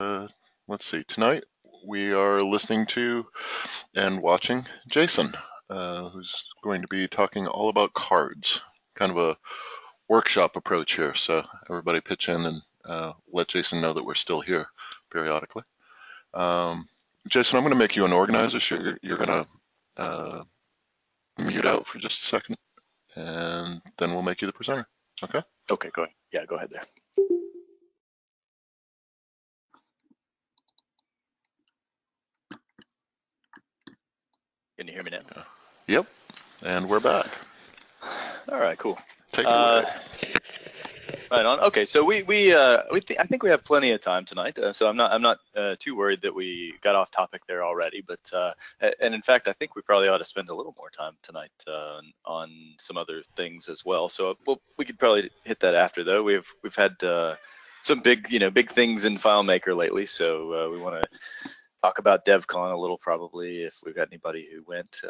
let's see, tonight we are listening to and watching Jason, who's going to be talking all about cards, kind of a workshop approach here. So everybody pitch in and let Jason know that we're still here periodically. Jason, I'm going to make you an organizer. So you're going to mute out for just a second, and then we'll make you the presenter. Okay? Okay, go ahead. Yeah, go ahead there. Can you hear me now? Yep, and we're back. All right, cool. Take it away. Right on. Okay, so I think we have plenty of time tonight. So I'm not too worried that we got off topic there already. But and in fact, I think we probably ought to spend a little more time tonight on some other things as well. So we could probably hit that after, though. We've had some big things in FileMaker lately, so we want to talk about DevCon a little, probably, if we've got anybody who went.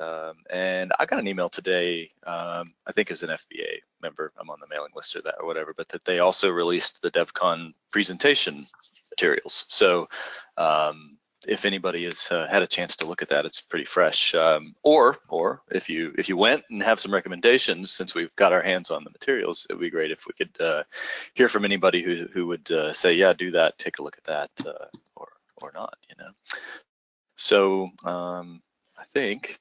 And I got an email today, I think as an FBA member, I'm on the mailing list or that or whatever, but that they also released the DevCon presentation materials. So if anybody has had a chance to look at that, it's pretty fresh. Or if you went and have some recommendations, since we've got our hands on the materials, it'd be great if we could hear from anybody who would say, yeah, do that, take a look at that, or not, So I think,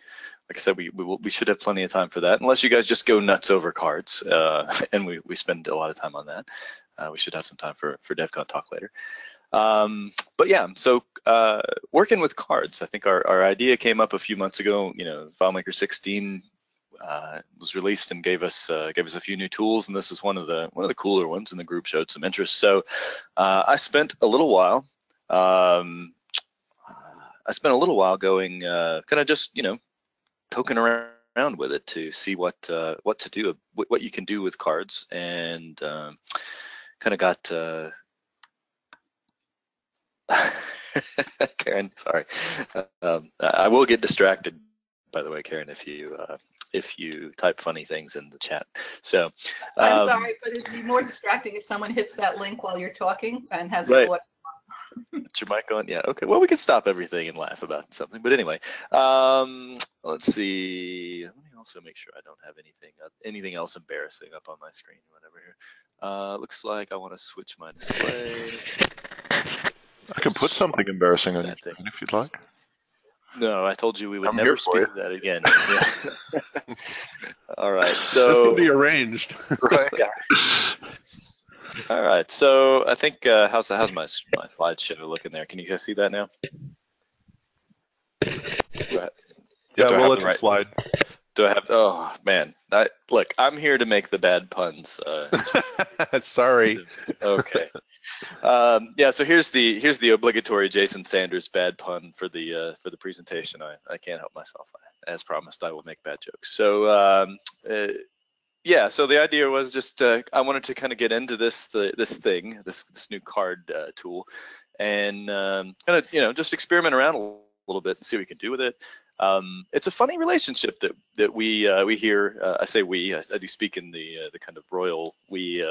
like I said, we should have plenty of time for that, unless you guys just go nuts over cards, and we spend a lot of time on that. We should have some time for DevCon talk later. But yeah, so working with cards, I think our idea came up a few months ago. FileMaker 16 was released and gave us a few new tools, and this is one of the cooler ones, and the group showed some interest. So I spent a little while going kind of just poking around with it to see what to do, what you can do with cards, and kind of got Karen, sorry, I will get distracted, by the way, Karen, if you type funny things in the chat. So I'm sorry, but it'd be more distracting if someone hits that link while you're talking and has right. What? Is your mic on? Yeah. Okay. Well, we can stop everything and laugh about something. But anyway, let's see. Let me also make sure I don't have anything else embarrassing up on my screen or whatever here. Looks like I want to switch my display. I can put something embarrassing on your screen if you'd like. No, I told you we would never speak of that again. Yeah. All right. So this can be arranged. Right. Yeah. All right, so I think how's my slideshow looking there? Can you guys see that now? Yeah, we'll let you slide. Do I have? Oh man, look, I'm here to make the bad puns. Sorry. Okay. Yeah. So here's the obligatory Jason Sanders bad pun for the presentation. I can't help myself. As promised, I will make bad jokes. So. Yeah, so the idea was just I wanted to kind of get into this new card tool, and kind of just experiment around a little bit and see what we can do with it. It's a funny relationship that we hear. I say we. I do speak in the kind of royal we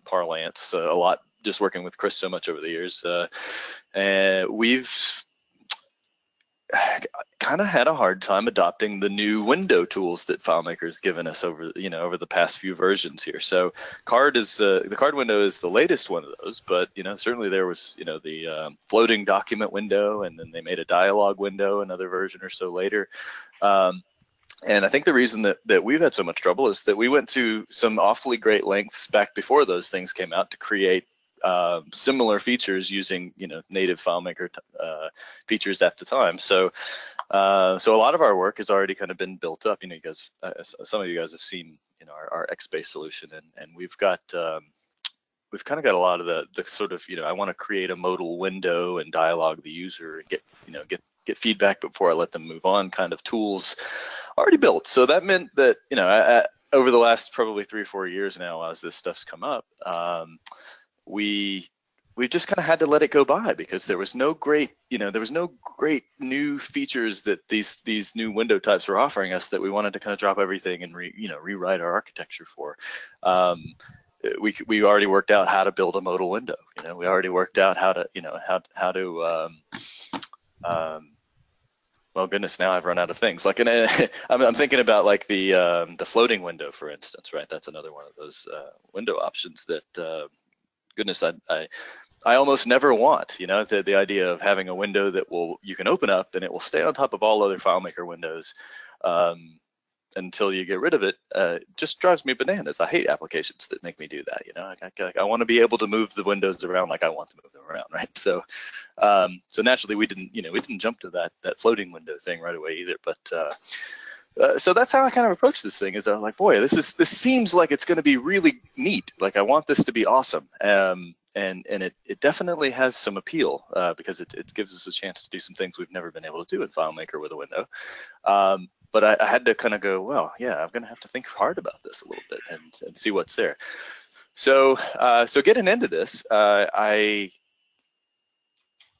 parlance a lot. Just working with Chris so much over the years, and we've kind of had a hard time adopting the new window tools that FileMaker's given us over the past few versions here. So the card window is the latest one of those, but certainly there was the floating document window, and then they made a dialogue window another version or so later. And I think the reason that we've had so much trouble is that we went to some awfully great lengths back before those things came out to create similar features using native FileMaker features at the time. So a lot of our work has already kind of been built up. You guys, some of you guys have seen our XBase solution, and we've kind of got a lot of the sort of I want to create a modal window and dialogue the user and get feedback before I let them move on kind of tools already built. So that meant that over the last probably 3 or 4 years now, as this stuff's come up, we just kind of had to let it go by, because there was no great new features that these new window types were offering us that we wanted to kind of drop everything and rewrite our architecture for. we already worked out how to build a modal window. We already worked out how to well, goodness, now I've run out of things. Like, I'm thinking about like the floating window, for instance, right? That's another one of those window options that, goodness, I almost never want. The idea of having a window that you can open up and it will stay on top of all other FileMaker windows until you get rid of it, just drives me bananas. I hate applications that make me do that. I want to be able to move the windows around like I want to move them around, right? So, so naturally we didn't jump to that floating window thing right away either. But so that's how I kind of approach this thing. Is I'm like, boy, this seems like it's going to be really neat. Like I want this to be awesome. And it definitely has some appeal because it gives us a chance to do some things we've never been able to do in FileMaker with a window. But I had to kind of go, well, yeah, I'm going to have to think hard about this a little bit and see what's there. So so getting into this,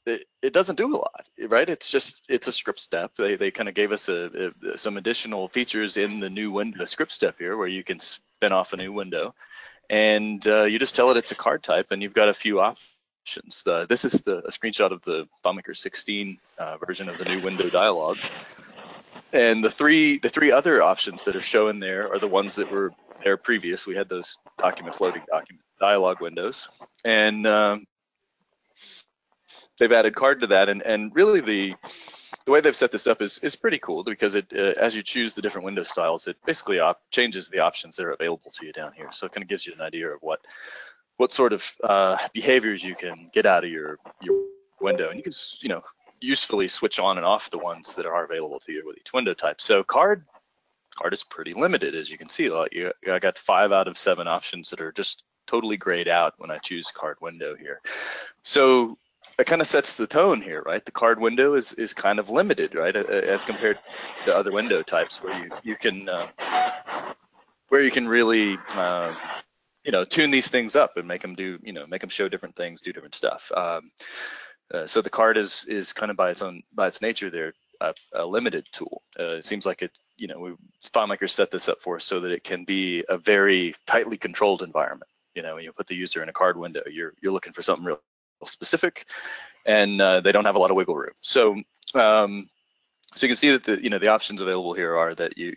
it doesn't do a lot, right? It's a script step. They kind of gave us some additional features in the new window script step here, where you can spin off a new window, and you just tell it it's a card type, and you've got a few options. This is a screenshot of the FileMaker 16 version of the new window dialog. And the three other options that are shown there are the ones that were there previous. We had those floating document dialog windows, and they've added card to that. And really the way they've set this up is pretty cool, because it as you choose the different window styles, it basically changes the options that are available to you down here. So it kind of gives you an idea of what sort of behaviors you can get out of your window, and you can usefully switch on and off the ones that are available to you with each window type. So card is pretty limited, as you can see. I got 5 out of 7 options that are just totally grayed out when I choose card window here. So it kind of sets the tone here, right? The card window is kind of limited, right, as compared to other window types where you can really tune these things up and make them show different things, do different stuff. So the card is kind of by its nature there a limited tool. It seems like FileMaker set this up for us so that it can be a very tightly controlled environment. When you put the user in a card window, you're looking for something real specific, and they don't have a lot of wiggle room. So so you can see that the options available here are that you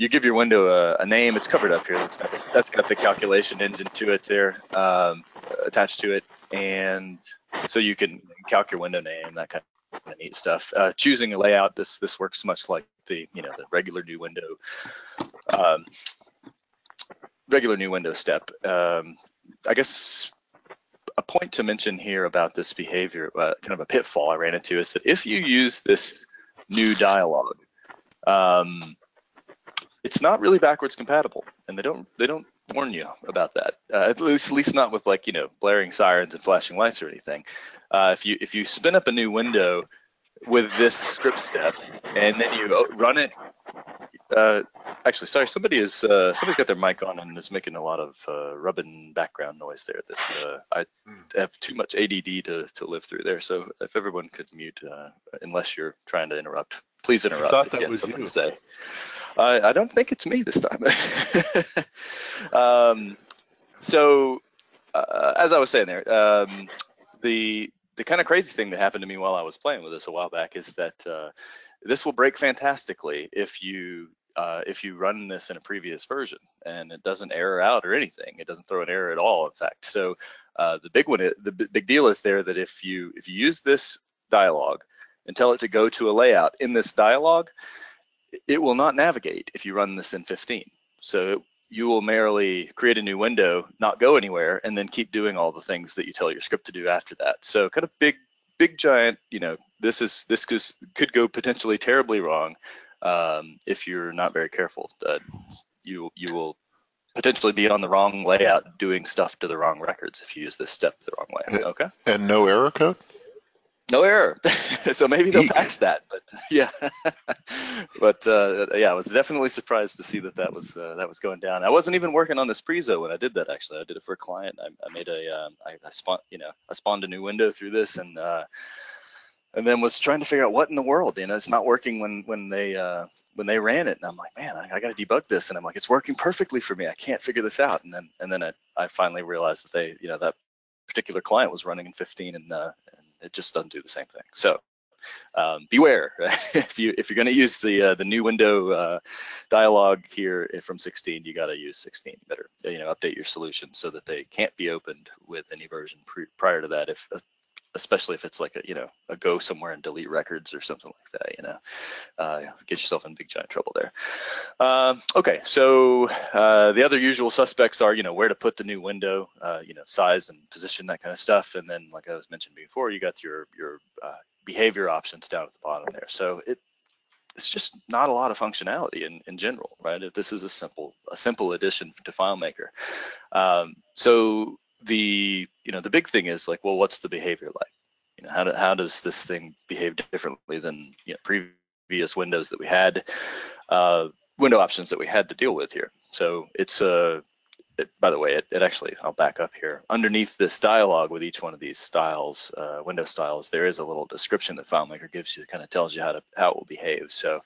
give your window a name. It's covered up here. That's got the calculation engine to it there, attached to it, and so you can calc your window name, that kind of neat stuff. Choosing a layout, this works much like the regular new window step. I guess a point to mention here about this behavior, kind of a pitfall I ran into, is that if you use this new dialog, it's not really backwards compatible, and they don't warn you about that. At least not with blaring sirens and flashing lights or anything. If you spin up a new window with this script step and then you run it, actually, sorry, somebody's got their mic on and is making a lot of rubbing background noise there that I have too much ADD to live through there. So if everyone could mute, unless you're trying to interrupt, please interrupt. I thought if that you was something you. to say. I don't think it's me this time. So as I was saying there, the kind of crazy thing that happened to me while I was playing with this a while back is that this will break fantastically if you run this in a previous version, and it doesn't error out or anything. It doesn't throw an error at all, in fact. So the big deal is there that if you use this dialog and tell it to go to a layout in this dialog, it will not navigate if you run this in 15. So you will merely create a new window, not go anywhere, and then keep doing all the things that you tell your script to do after that. So kind of big giant, this could go potentially terribly wrong if you're not very careful. You will potentially be on the wrong layout doing stuff to the wrong records if you use this step the wrong way. Okay. And no error code? No error. So maybe they'll patch that, but yeah. But yeah, I was definitely surprised to see that was going down. I wasn't even working on this prezo when I did that. Actually, I did it for a client. I made I spawned a new window through this, and and then was trying to figure out what in the world, it's not working when they ran it, and I'm like, man, I got to debug this, and I'm like, it's working perfectly for me. I can't figure this out, and then I finally realized that that particular client was running in 15, and it just doesn't do the same thing. So beware, if you're going to use the new window dialog here from 16, you got to use 16. You better update your solution so that they can't be opened with any version prior to that, especially if it's like a go somewhere and delete records or something like that. Get yourself in big giant trouble there. Okay, so the other usual suspects are where to put the new window, size and position, that kind of stuff, and then like I was mentioned before, you got your behavior options down at the bottom there. So it's just not a lot of functionality in general, right? If this is a simple addition to FileMaker. So the big thing is like, well, what's the behavior like? How does this thing behave differently than previous windows that we had, window options that we had to deal with here? So it's by the way, it actually, I'll back up here. Underneath this dialog with each one of these styles, window styles, there is a little description that FileMaker gives you that kind of tells you how it will behave. So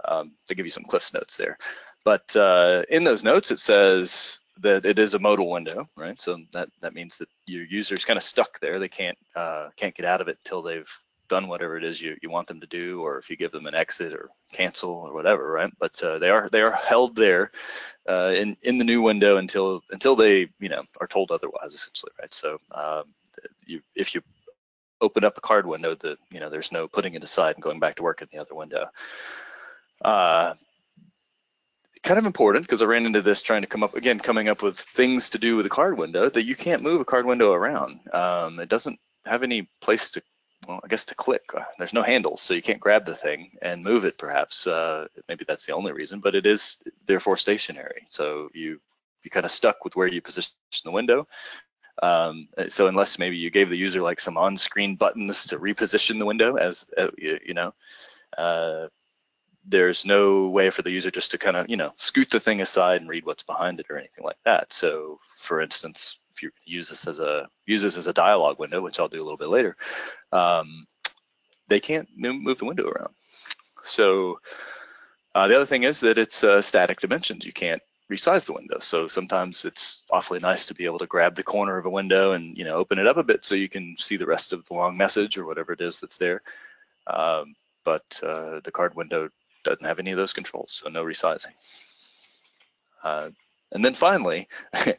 they give you some Cliff's notes there. But in those notes, it says that it is a modal window, right? So that means that your user's kind of stuck there. They can't get out of it till they've done whatever it is you want them to do, or if you give them an exit or cancel or whatever, right? But they are held there in the new window until they are told otherwise, essentially, right? So if you open up a card window, there's no putting it aside and going back to work in the other window. Kind of important, because I ran into this trying to coming up with things to do with a card window, that you can't move a card window around. It doesn't have any place to, well, I guess, to click. There's no handles, so you can't grab the thing and move it, perhaps. Maybe that's the only reason, but it is therefore stationary. So you're kind of stuck with where you position the window. So unless maybe you gave the user like some on-screen buttons to reposition the window, as there's no way for the user just to kind of scoot the thing aside and read what's behind it or anything like that. So for instance, if you use this as a dialog window, which I'll do a little bit later, they can't move the window around. So the other thing is that it's static dimensions. You can't resize the window. So sometimes it's awfully nice to be able to grab the corner of a window and open it up a bit so you can see the rest of the long message or whatever it is that's there. But the card window doesn't have any of those controls, so no resizing. And then finally,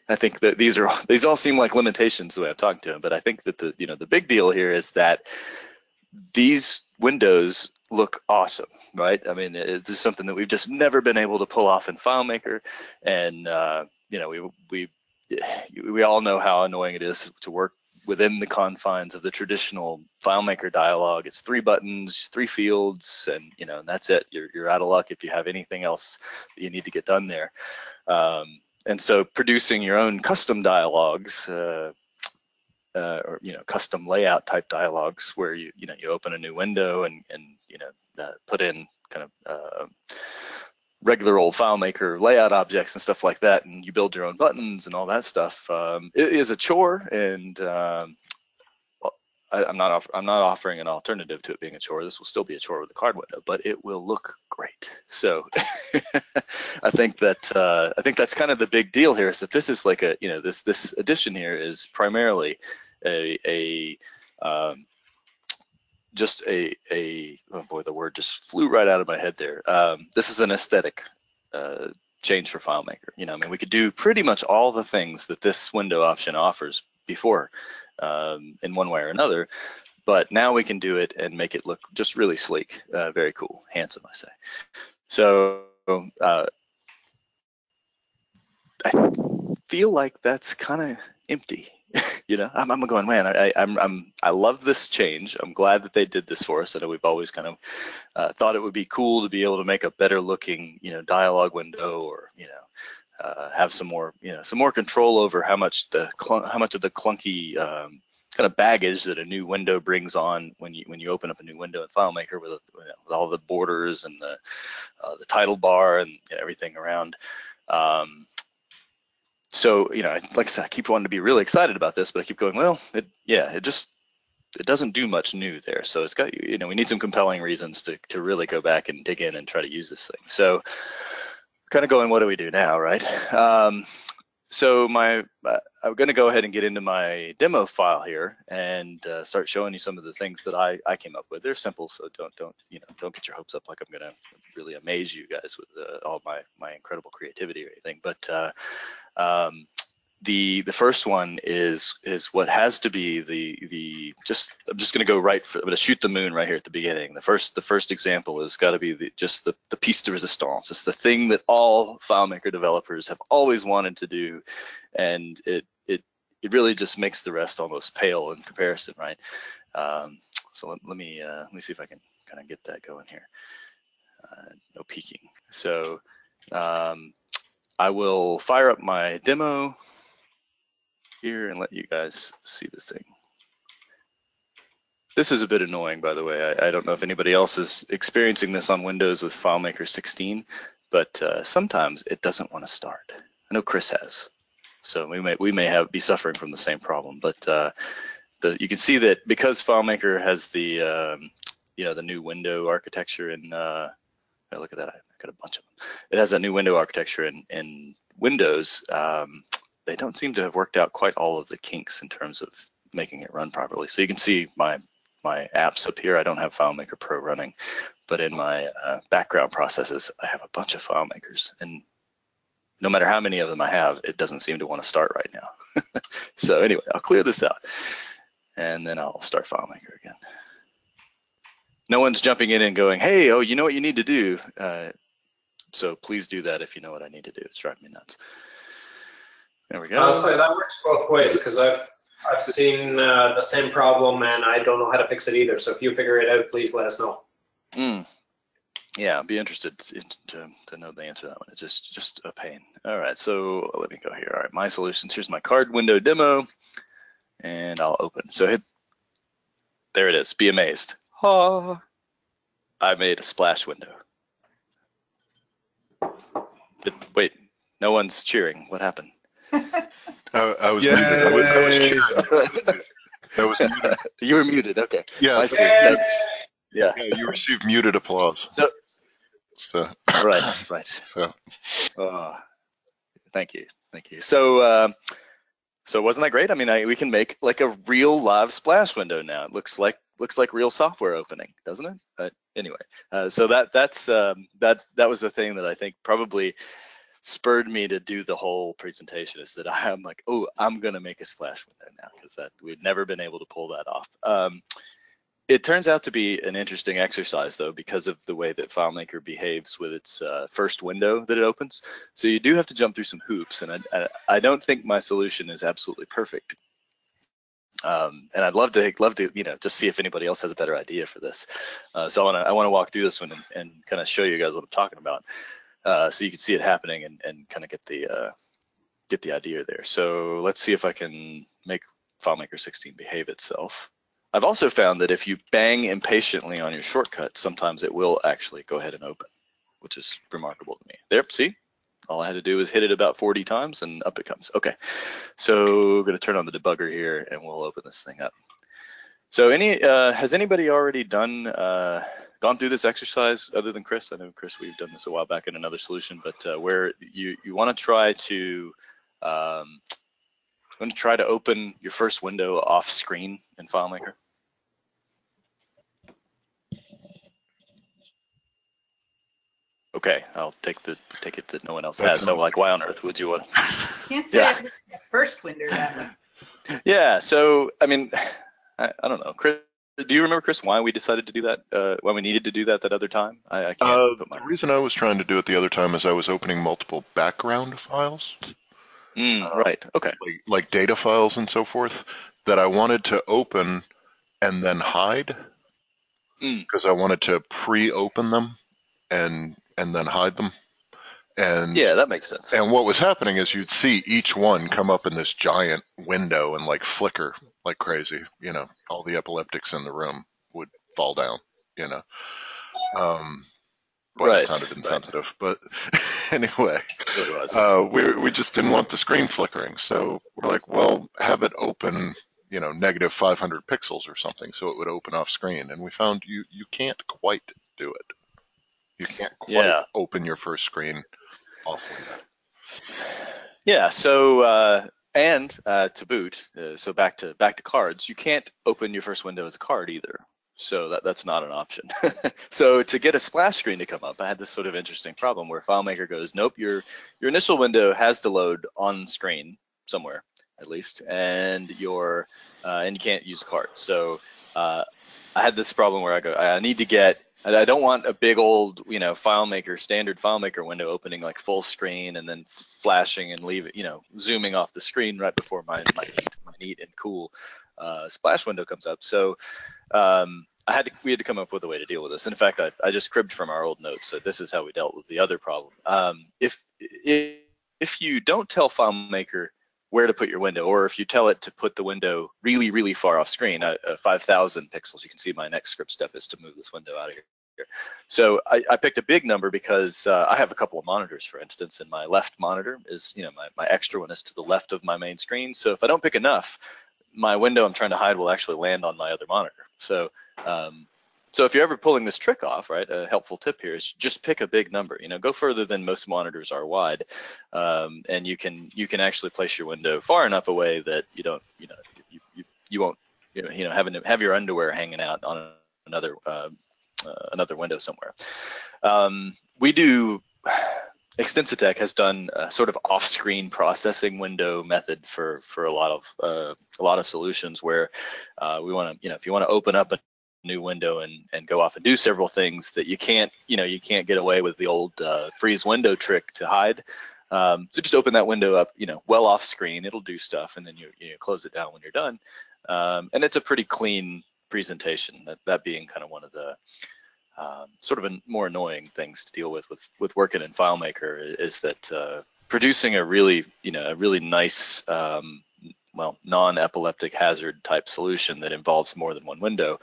I think that these all seem like limitations the way I'm talking to them, but I think that the big deal here is that these windows look awesome, right? I mean, it's something that we've just never been able to pull off in FileMaker, and we all know how annoying it is to work within the confines of the traditional FileMaker dialog. It's 3 buttons, 3 fields, and and that's it. You're out of luck if you have anything else that you need to get done there. And so producing your own custom dialogues, or custom layout type dialogues, where you open a new window and put in kind of regular old FileMaker layout objects and stuff like that, and you build your own buttons and all that stuff. It is a chore, and I'm not offering an alternative to it being a chore. This will still be a chore with the card window, but it will look great. So I think that's kind of the big deal here, is that this is like this addition here is primarily just oh boy, the word just flew right out of my head there. This is an aesthetic change for FileMaker. I mean, we could do pretty much all the things that this window option offers before in one way or another, but now we can do it and make it look just really sleek, very cool, handsome, I say. So I feel like that's kind of empty. I'm going, man, I love this change. I'm glad that they did this for us. I know we've always kind of thought it would be cool to be able to make a better looking, dialog window, or have some more control over how much of the clunky kind of baggage that a new window brings on when you open up a new window in FileMaker with all the borders and the title bar and everything around. So like I said, I keep wanting to be really excited about this, but I keep going, well, it just it doesn't do much new there. So it's got, we need some compelling reasons to really go back and dig in and try to use this thing. So kind of going, what do we do now, right? So I'm going to go ahead and get into my demo file here and start showing you some of the things that I came up with. They're simple, so don't get your hopes up like I'm going to really amaze you guys with all my incredible creativity or anything. But the first one is what has to be I'm just going to go I'm going to shoot the moon right here at the beginning. The first example has got to be the piece de resistance. It's the thing that all FileMaker developers have always wanted to do, and it really just makes the rest almost pale in comparison, right? So let me see if I can kind of get that going here. No peeking. So I will fire up my demo here and let you guys see the thing. This is a bit annoying, by the way. I don't know if anybody else is experiencing this on Windows with FileMaker 16, but sometimes it doesn't want to start. I know Chris has, so we may be suffering from the same problem. But you can see that because FileMaker has the the new window architecture and look at that, I got a bunch of them. It has that new window architecture in Windows. They don't seem to have worked out quite all of the kinks in terms of making it run properly. So you can see my apps up here. I don't have FileMaker Pro running, but in my background processes, I have a bunch of FileMakers, and no matter how many of them I have, it doesn't seem to want to start right now. So anyway, I'll clear this out, and then I'll start FileMaker again. No one's jumping in and going, hey, oh, you know what you need to do? So please do that if you know what I need to do. It's driving me nuts. There we go. So that works both ways, because I've seen the same problem and I don't know how to fix it either. So if you figure it out, please let us know. Yeah, I'd be interested to know the answer to that one. It's just a pain. All right, so let me go here. All right, my solutions. Here's my card window demo, and I'll open. So there it is. Be amazed. I made a splash window. Wait, no one's cheering. What happened? I was muted. I was cheering. That was muted. You were muted. Okay. Yeah. I see. Yeah. You received muted applause. So. Right. So. Thank you. So wasn't that great? I mean, we can make like a real live splash window now. It looks like real software opening, doesn't it? Anyway, so that was the thing that I think probably spurred me to do the whole presentation, is that I'm like, oh, I'm gonna make a splash window now, because we'd never been able to pull that off. It turns out to be an interesting exercise, though, because of the way that FileMaker behaves with its first window that it opens. So you do have to jump through some hoops, and I don't think my solution is absolutely perfect. And I'd love to just see if anybody else has a better idea for this. So I want to walk through this one and kind of show you guys what I'm talking about, so you can see it happening and kind of get the idea there. So let's see if I can make FileMaker 16 behave itself. I've also found that if you bang impatiently on your shortcut, sometimes it will actually go ahead and open, which is remarkable to me. There, see? All I had to do was hit it about 40 times and up it comes. Okay, so I'm gonna turn on the debugger here and we'll open this thing up. So has anybody already gone through this exercise other than Chris? I know, Chris, we've done this a while back in another solution, but where you wanna try to open your first window off screen in FileMaker. Okay, I'll take it that no one else has. So, like, why on earth would you want? Can't say I the first window that way. Yeah. So, I mean, I don't know, Chris. Do you remember, Chris, why we decided to do that? Why we needed to do that other time? I can't. The reason I was trying to do it the other time is I was opening multiple background files. Right. Okay. Like data files and so forth that I wanted to open and then hide, because I wanted to pre-open them and then hide them. And yeah, that makes sense. And what was happening is you'd see each one come up in this giant window and like flicker like crazy. You know, all the epileptics in the room would fall down. You know. But right, it sounded insensitive. Right. But anyway, it was. we just didn't want the screen flickering, so we're like, well, have it open, negative 500 pixels or something, so it would open off screen. And we found you can't quite do it. You can't quite open your first screen off window. Yeah. So to boot, so back to cards, you can't open your first window as a card either. So that's not an option. So to get a splash screen to come up, I had this sort of interesting problem where FileMaker goes, nope, your initial window has to load on screen somewhere at least, and you can't use a card. So I had this problem where I don't want a big old standard FileMaker window opening like full screen and then flashing and zooming off the screen right before my neat and cool splash window comes up. So we had to come up with a way to deal with this. In fact, I just cribbed from our old notes, so this is how we dealt with the other problem. If you don't tell FileMaker where to put your window, or if you tell it to put the window really, really far off screen, 5,000 pixels, you can see my next script step is to move this window out of here. So I picked a big number because I have a couple of monitors, for instance, and my left monitor is, my extra one is to the left of my main screen. So if I don't pick enough, my window I'm trying to hide will actually land on my other monitor. So if you're ever pulling this trick off, right, a helpful tip here is just pick a big number. go further than most monitors are wide, and you can actually place your window far enough away that you don't, you won't, have your underwear hanging out on another window somewhere. Extensitech has done a sort of off-screen processing window method for a lot of solutions where we want to, if you want to open up a new window and go off and do several things that you can't get away with the old freeze window trick to hide. So just open that window up, well off screen. It'll do stuff, and then you close it down when you're done. And it's a pretty clean presentation. That being kind of one of the sort of more annoying things to deal with working in FileMaker is that producing a really nice non-epileptic hazard type solution that involves more than one window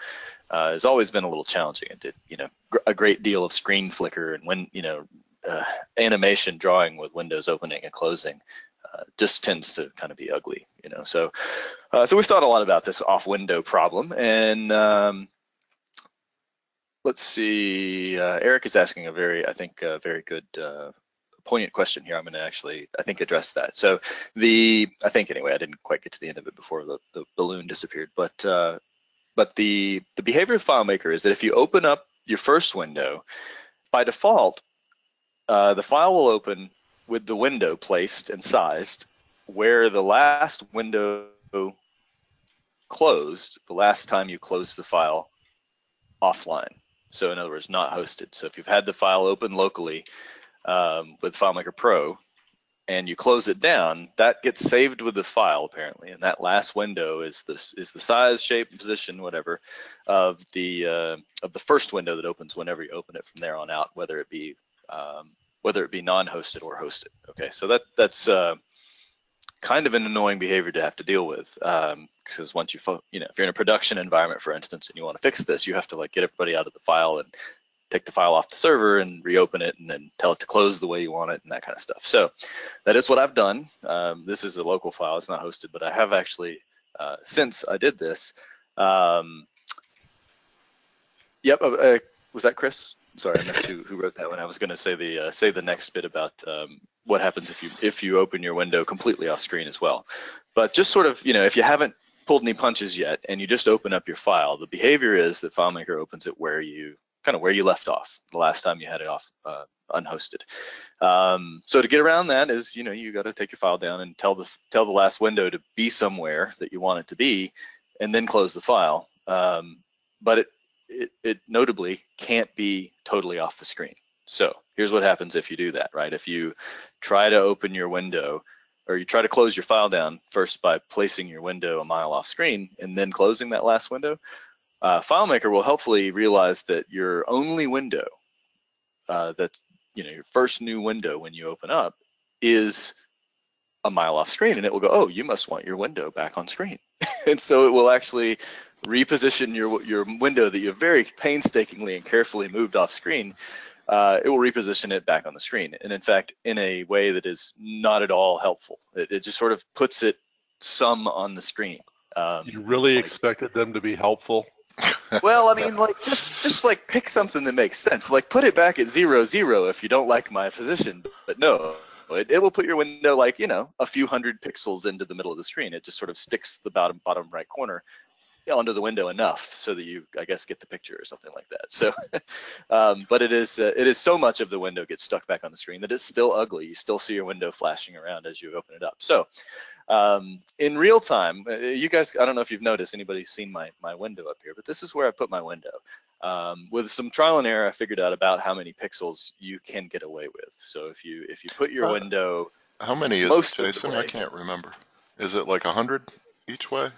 has always been a little challenging. It did a great deal of screen flicker and animation drawing with windows opening and closing just tends to kind of be ugly. So we've thought a lot about this off window problem, and let's see. Eric is asking a very good, poignant question here. I'm going to actually, I think, address that. So I didn't quite get to the end of it before the balloon disappeared. But the behavior of FileMaker is that if you open up your first window, by default, the file will open with the window placed and sized where the last window closed the last time you closed the file offline. So in other words, not hosted. So if you've had the file open locally with FileMaker Pro and you close it down, that gets saved with the file apparently, and that last window is the size, shape, position, whatever, of the first window that opens whenever you open it from there on out, whether it be non-hosted or hosted. Okay, so that's kind of an annoying behavior to have to deal with, because once if you're in a production environment, for instance, and you want to fix this, you have to get everybody out of the file and take the file off the server and reopen it and then tell it to close the way you want it and that kind of stuff. So that is what I've done. This is a local file, it's not hosted, but I have actually, since I did this, was that Chris? Sorry, I missed who wrote that one. I was going to say the next bit about what happens if you open your window completely off screen as well. But just sort of, if you haven't pulled any punches yet and you just open up your file, the behavior is that FileMaker opens it where you left off the last time you had it off unhosted. So to get around that is, you got to take your file down and tell the last window to be somewhere that you want it to be, and then close the file. But it notably can't be totally off the screen. So here's what happens if you do that, right? If you try to open your window, or you try to close your file down first by placing your window a mile off screen and then closing that last window, FileMaker will helpfully realize that your only window, that's your first new window when you open up, is a mile off screen, and it will go, oh, you must want your window back on screen. And so it will actually reposition your window that you very painstakingly and carefully moved off screen. It will reposition it back on the screen, and in fact, in a way that is not at all helpful. It just sort of puts it some on the screen, You really expected them to be helpful? Well, I mean, like just like pick something that makes sense. Like put it back at 0, 0 if you don't like my position. But no, it will put your window like, you know, a few hundred pixels into the middle of the screen. It just sort of sticks the bottom right corner onto the window enough so that you, I guess, get the picture or something like that. So, but it is so much of the window gets stuck back on the screen that it's still ugly. You still see your window flashing around as you open it up. So, in real time, you guys, I don't know if you've noticed, anybody's seen my window up here, but this is where I put my window. With some trial and error, I figured out about how many pixels you can get away with. So if you put your window, how many is it, Jason? I can't remember. Is it like 100 each way?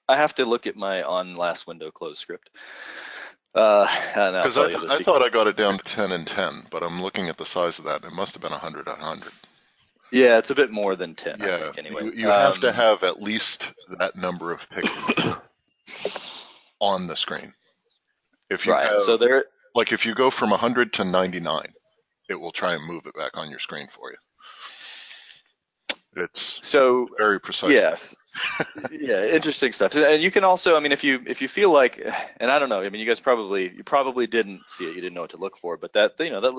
I have to look at my on last window close script. Because I thought I got it down to 10 and 10, but I'm looking at the size of that, and it must have been 100 on 100. Yeah, it's a bit more than 10. Yeah, I think, anyway. You have to have at least that number of pixels on the screen. If you have, so there, like if you go from 100 to 99, it will try and move it back on your screen for you. It's so very precise. Yes. Yeah, interesting stuff. And you can also, I mean, if you feel like, and I don't know, I mean, you probably didn't see it, you didn't know what to look for, but that, you know, that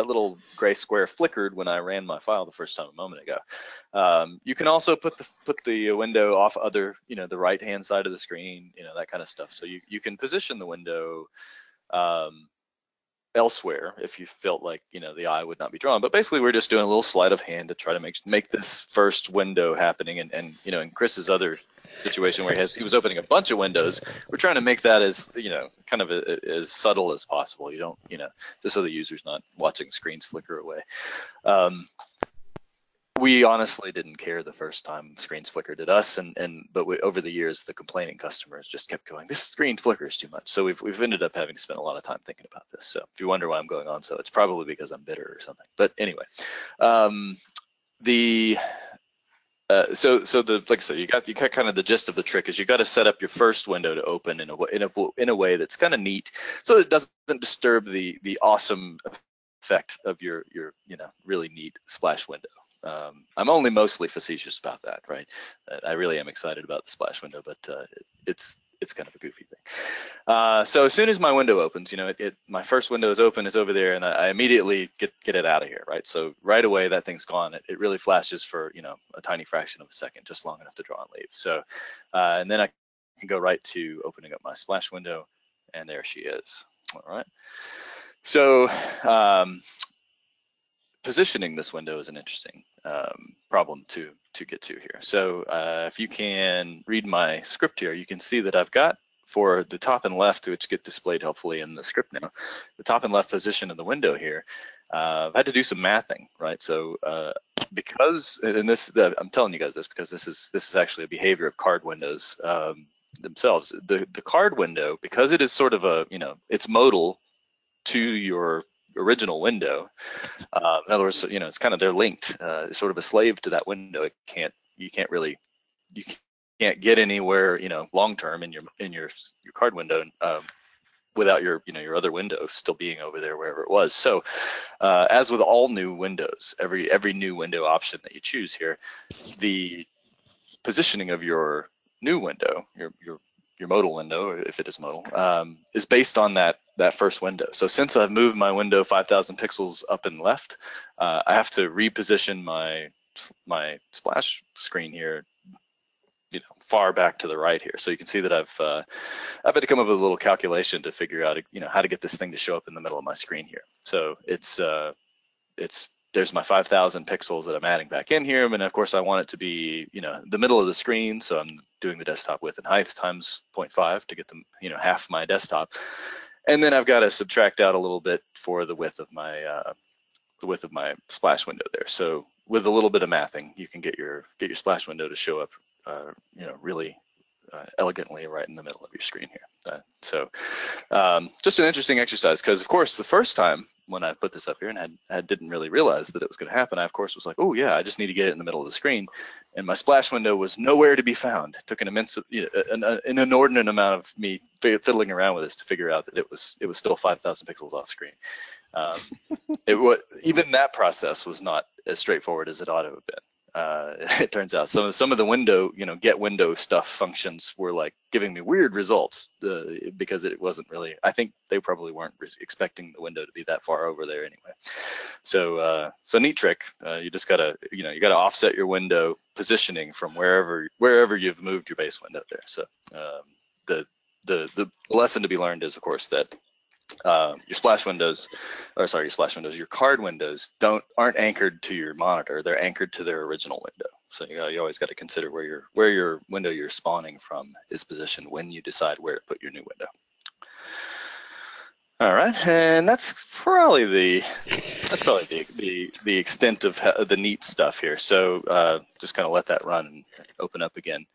little gray square flickered when I ran my file the first time a moment ago. You can also put the window off other, you know, the right hand side of the screen, you know, that kind of stuff. So you can position the window elsewhere if you felt like, you know, the eye would not be drawn. But basically we're just doing a little sleight of hand to try to make this first window happening. And you know, in Chris's other situation where he was opening a bunch of windows, we're trying to make that as, you know, kind of as subtle as possible. You don't, you know, just so the user's not watching screens flicker away. We honestly didn't care the first time screens flickered at us, but over the years, the complaining customers just kept going, this screen flickers too much. So we've ended up having spent a lot of time thinking about this. So if you wonder why I'm going on, so it's probably because I'm bitter or something. But anyway, so like I said, you got kind of the gist of the trick is you got to set up your first window to open in a way that's kind of neat, so it doesn't disturb the awesome effect of your you know, really neat splash window. I'm only mostly facetious about that, right? I really am excited about the splash window, but it's kind of a goofy thing. So as soon as my window opens, you know, my first window is open, it's over there, and I immediately get it out of here, right? So right away that thing's gone. It really flashes for, you know, a tiny fraction of a second, just long enough to draw and leave. So and then I can go right to opening up my splash window, and there she is. All right. So positioning this window is an interesting problem to get to here. So if you can read my script here, you can see that I've got for the top and left, which get displayed hopefully in the script now, the top and left position of the window here, I've had to do some mathing, right? So because, and I'm telling you guys this because this is actually a behavior of card windows themselves. The card window, because it is sort of a, you know, it's modal to your original window. In other words, you know, it's kind of, they're linked. It's sort of a slave to that window. You can't get anywhere, you know, long term in your card window without your, you know, your other window still being over there wherever it was. So as with all new windows, every new window option that you choose here, the positioning of your new window, your modal window, if it is modal, is based on that first window. So since I've moved my window 5,000 pixels up and left, I have to reposition my splash screen here, you know, far back to the right here. So you can see that I've had to come up with a little calculation to figure out, you know, how to get this thing to show up in the middle of my screen here. So there's my 5,000 pixels that I'm adding back in here, and of course I want it to be, you know, the middle of the screen, so I'm doing the desktop width and height times 0.5 to get them, you know, half my desktop, and then I've got to subtract out a little bit for the width of my splash window there. So with a little bit of mathing, you can get your splash window to show up, you know, really elegantly right in the middle of your screen here. So just an interesting exercise, because of course the first time when I put this up here and I didn't really realize that it was going to happen, I of course was like, oh yeah, I just need to get it in the middle of the screen, and my splash window was nowhere to be found. It took an immense, you know, an inordinate amount of me fiddling around with this to figure out that it was still 5,000 pixels off screen. Even that process was not as straightforward as it ought to have been. it turns out some of the window, get window stuff functions were like giving me weird results because it wasn't really. I think they probably weren't expecting the window to be that far over there anyway. So neat trick. You just gotta offset your window positioning from wherever you've moved your base window there. So the lesson to be learned is, of course, that your card windows aren't anchored to your monitor. They're anchored to their original window. So you always got to consider where your window you're spawning from is positioned when you decide where to put your new window. All right, and that's probably the extent of the neat stuff here. So just kind of let that run and open up again.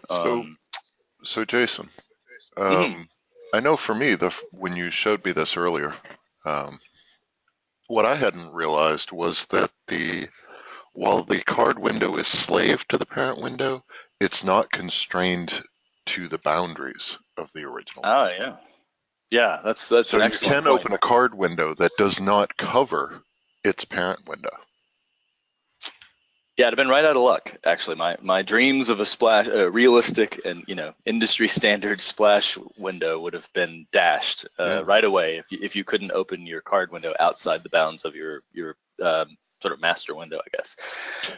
So Jason, Mhm. I know for me, when you showed me this earlier, what I hadn't realized was that while the card window is slave to the parent window, it's not constrained to the boundaries of the original. Oh yeah, yeah. That's So an you excellent can point. open a card window that does not cover its parent window. Yeah, it'd have been right out of luck, actually. My dreams of a realistic and industry standard splash window would have been dashed right away if you couldn't open your card window outside the bounds of your sort of master window, I guess.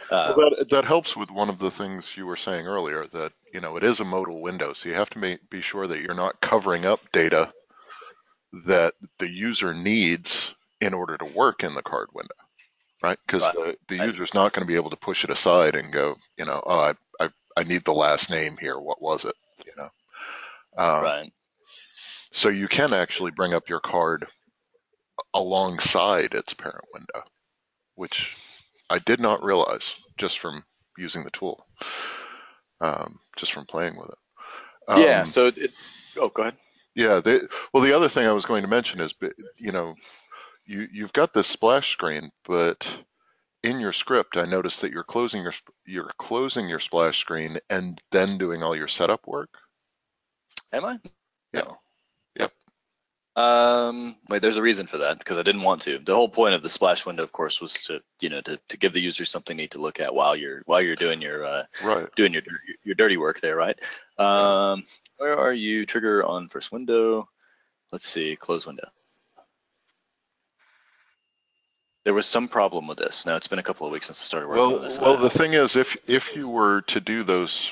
Well, that helps with one of the things you were saying earlier, that it is a modal window, so you have to be sure that you're not covering up data that the user needs in order to work in the card window. Right, because the user's not going to be able to push it aside and go, oh, I need the last name here. What was it? Right. So you can actually bring up your card alongside its parent window, which I did not realize just from using the tool, just from playing with it. Yeah. So go ahead. Yeah. The other thing I was going to mention is, you've got this splash screen, but in your script, I noticed that you're closing your splash screen and then doing all your setup work. Am I? Yeah. Yep. Wait, there's a reason for that, because I didn't want to. The whole point of the splash window, of course, was to give the user something neat to look at while you're doing your doing your dirty work there, right? Where are you? Trigger on first window. Let's see, close window. There was some problem with this. Now it's been a couple of weeks since I started working on this. Well, the thing is, if you were to do those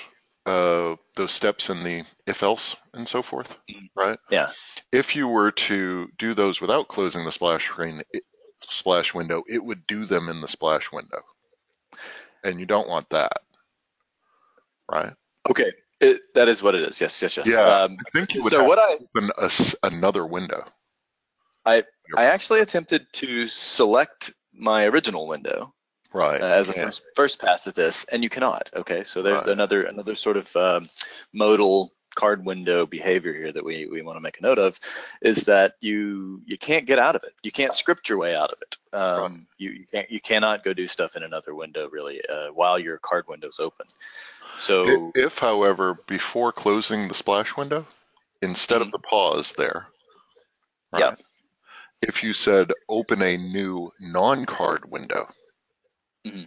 steps in the if-else and so forth, right? Yeah. If you were to do those without closing the splash window, it would do them in the splash window, and you don't want that, right? Okay, that is what it is. Yes. Yeah, I think you would so have what to open another window. I actually attempted to select my original window, right, as a first pass at this, and you cannot. Okay, so there's Right. another sort of modal card window behavior here that we want to make a note of, is that you can't get out of it. You can't script your way out of it. Right. You cannot go do stuff in another window really while your card window's open. So if, however, before closing the splash window, instead of the pause there, right? Yeah. If you said open a new non-card window, do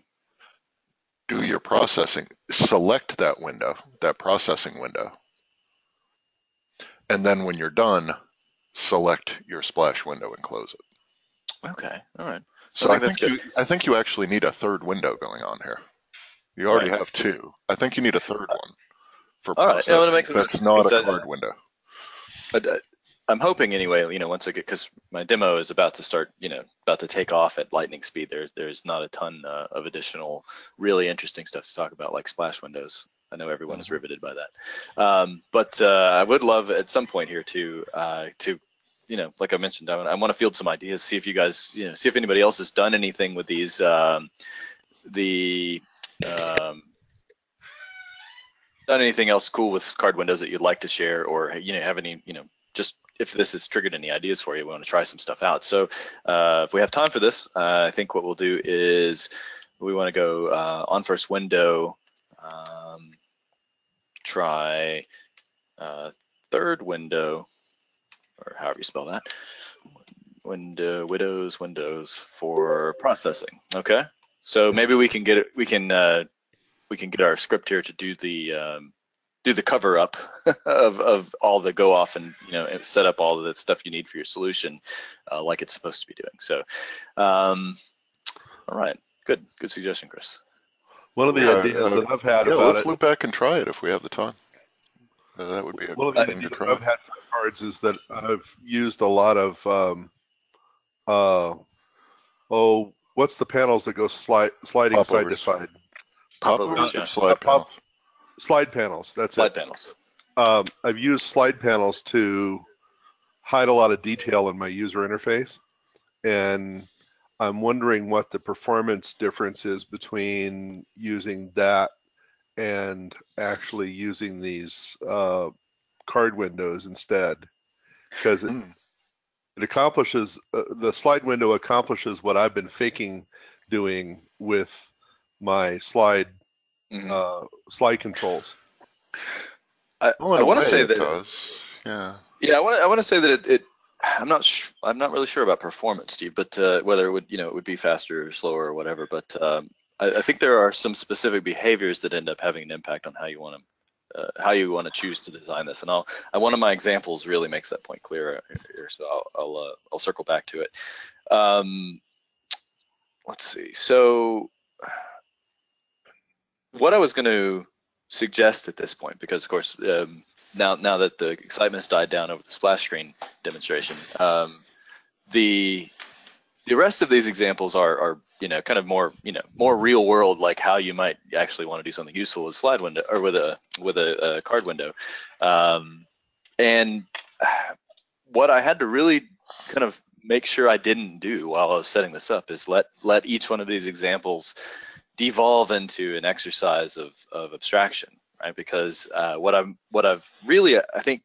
your processing, select that window, that processing window, and then when you're done, select your splash window and close it. Okay, all right. So I think you actually need a third window going on here. You already have two. I think you need a third one for processing. All right. That's not a card window. But I'm hoping anyway, once I get, because my demo is about to start, about to take off at lightning speed. There's not a ton of additional really interesting stuff to talk about, like splash windows. I know everyone is riveted by that. But I would love at some point here to like I mentioned, I want to field some ideas, see if you guys, see if anybody else has done anything with these, done anything else cool with card windows that you'd like to share, or have any, just if this has triggered any ideas for you, we want to try some stuff out. So if we have time for this, I think what we'll do is we want to go on first window, try third window, or however you spell that, windows for processing. Okay. So maybe we can get it. We can get our script here to do the cover up of all the go off and set up all of the stuff you need for your solution, like it's supposed to be doing. So, all right, good suggestion, Chris. One of the ideas that I've had about let's look back and try it if we have the time. That would be a one of the thing to ideas try. I've had for cards is that I've used a lot of what's the panels that go sliding Popovers. side to side? Popovers, Or slide panels. Slide panels. That's Slide it. panels. I've used slide panels to hide a lot of detail in my user interface, and I'm wondering what the performance difference is between using that and actually using these card windows instead, because it accomplishes the slide window accomplishes what I've been faking doing with my slide controls. I want to say that it does. Yeah. Yeah, I want to say that I'm not really sure about performance, Steve, but whether it would be faster or slower or whatever. But I think there are some specific behaviors that end up having an impact on how you want to choose to design this. And one of my examples really makes that point clear here, so I'll circle back to it. Let's see. So what I was going to suggest at this point, because of course now that the excitement has died down over the splash screen demonstration, the rest of these examples are kind of more real world, like how you might actually want to do something useful with a slide window or with a card window. And what I had to really kind of make sure I didn't do while I was setting this up is let each one of these examples devolve into an exercise of abstraction, right? Because what I've really, I think,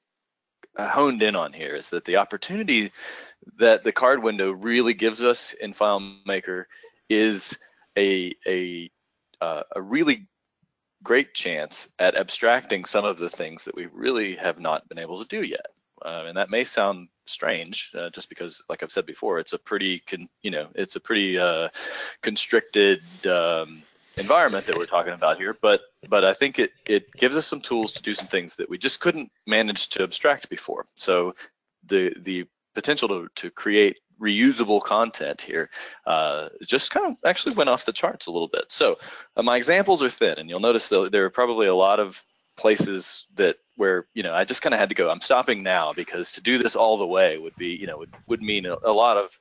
honed in on here is that the opportunity that the card window really gives us in FileMaker is a really great chance at abstracting some of the things that we really have not been able to do yet. And that may sound strange, just because, like I've said before, it's a pretty constricted environment that we're talking about here, but I think it gives us some tools to do some things that we just couldn't manage to abstract before. So the potential to create reusable content here just kind of actually went off the charts a little bit. So my examples are thin, and you'll notice that there are probably a lot of places where I just kind of had to go, I'm stopping now, because to do this all the way would be would mean a lot of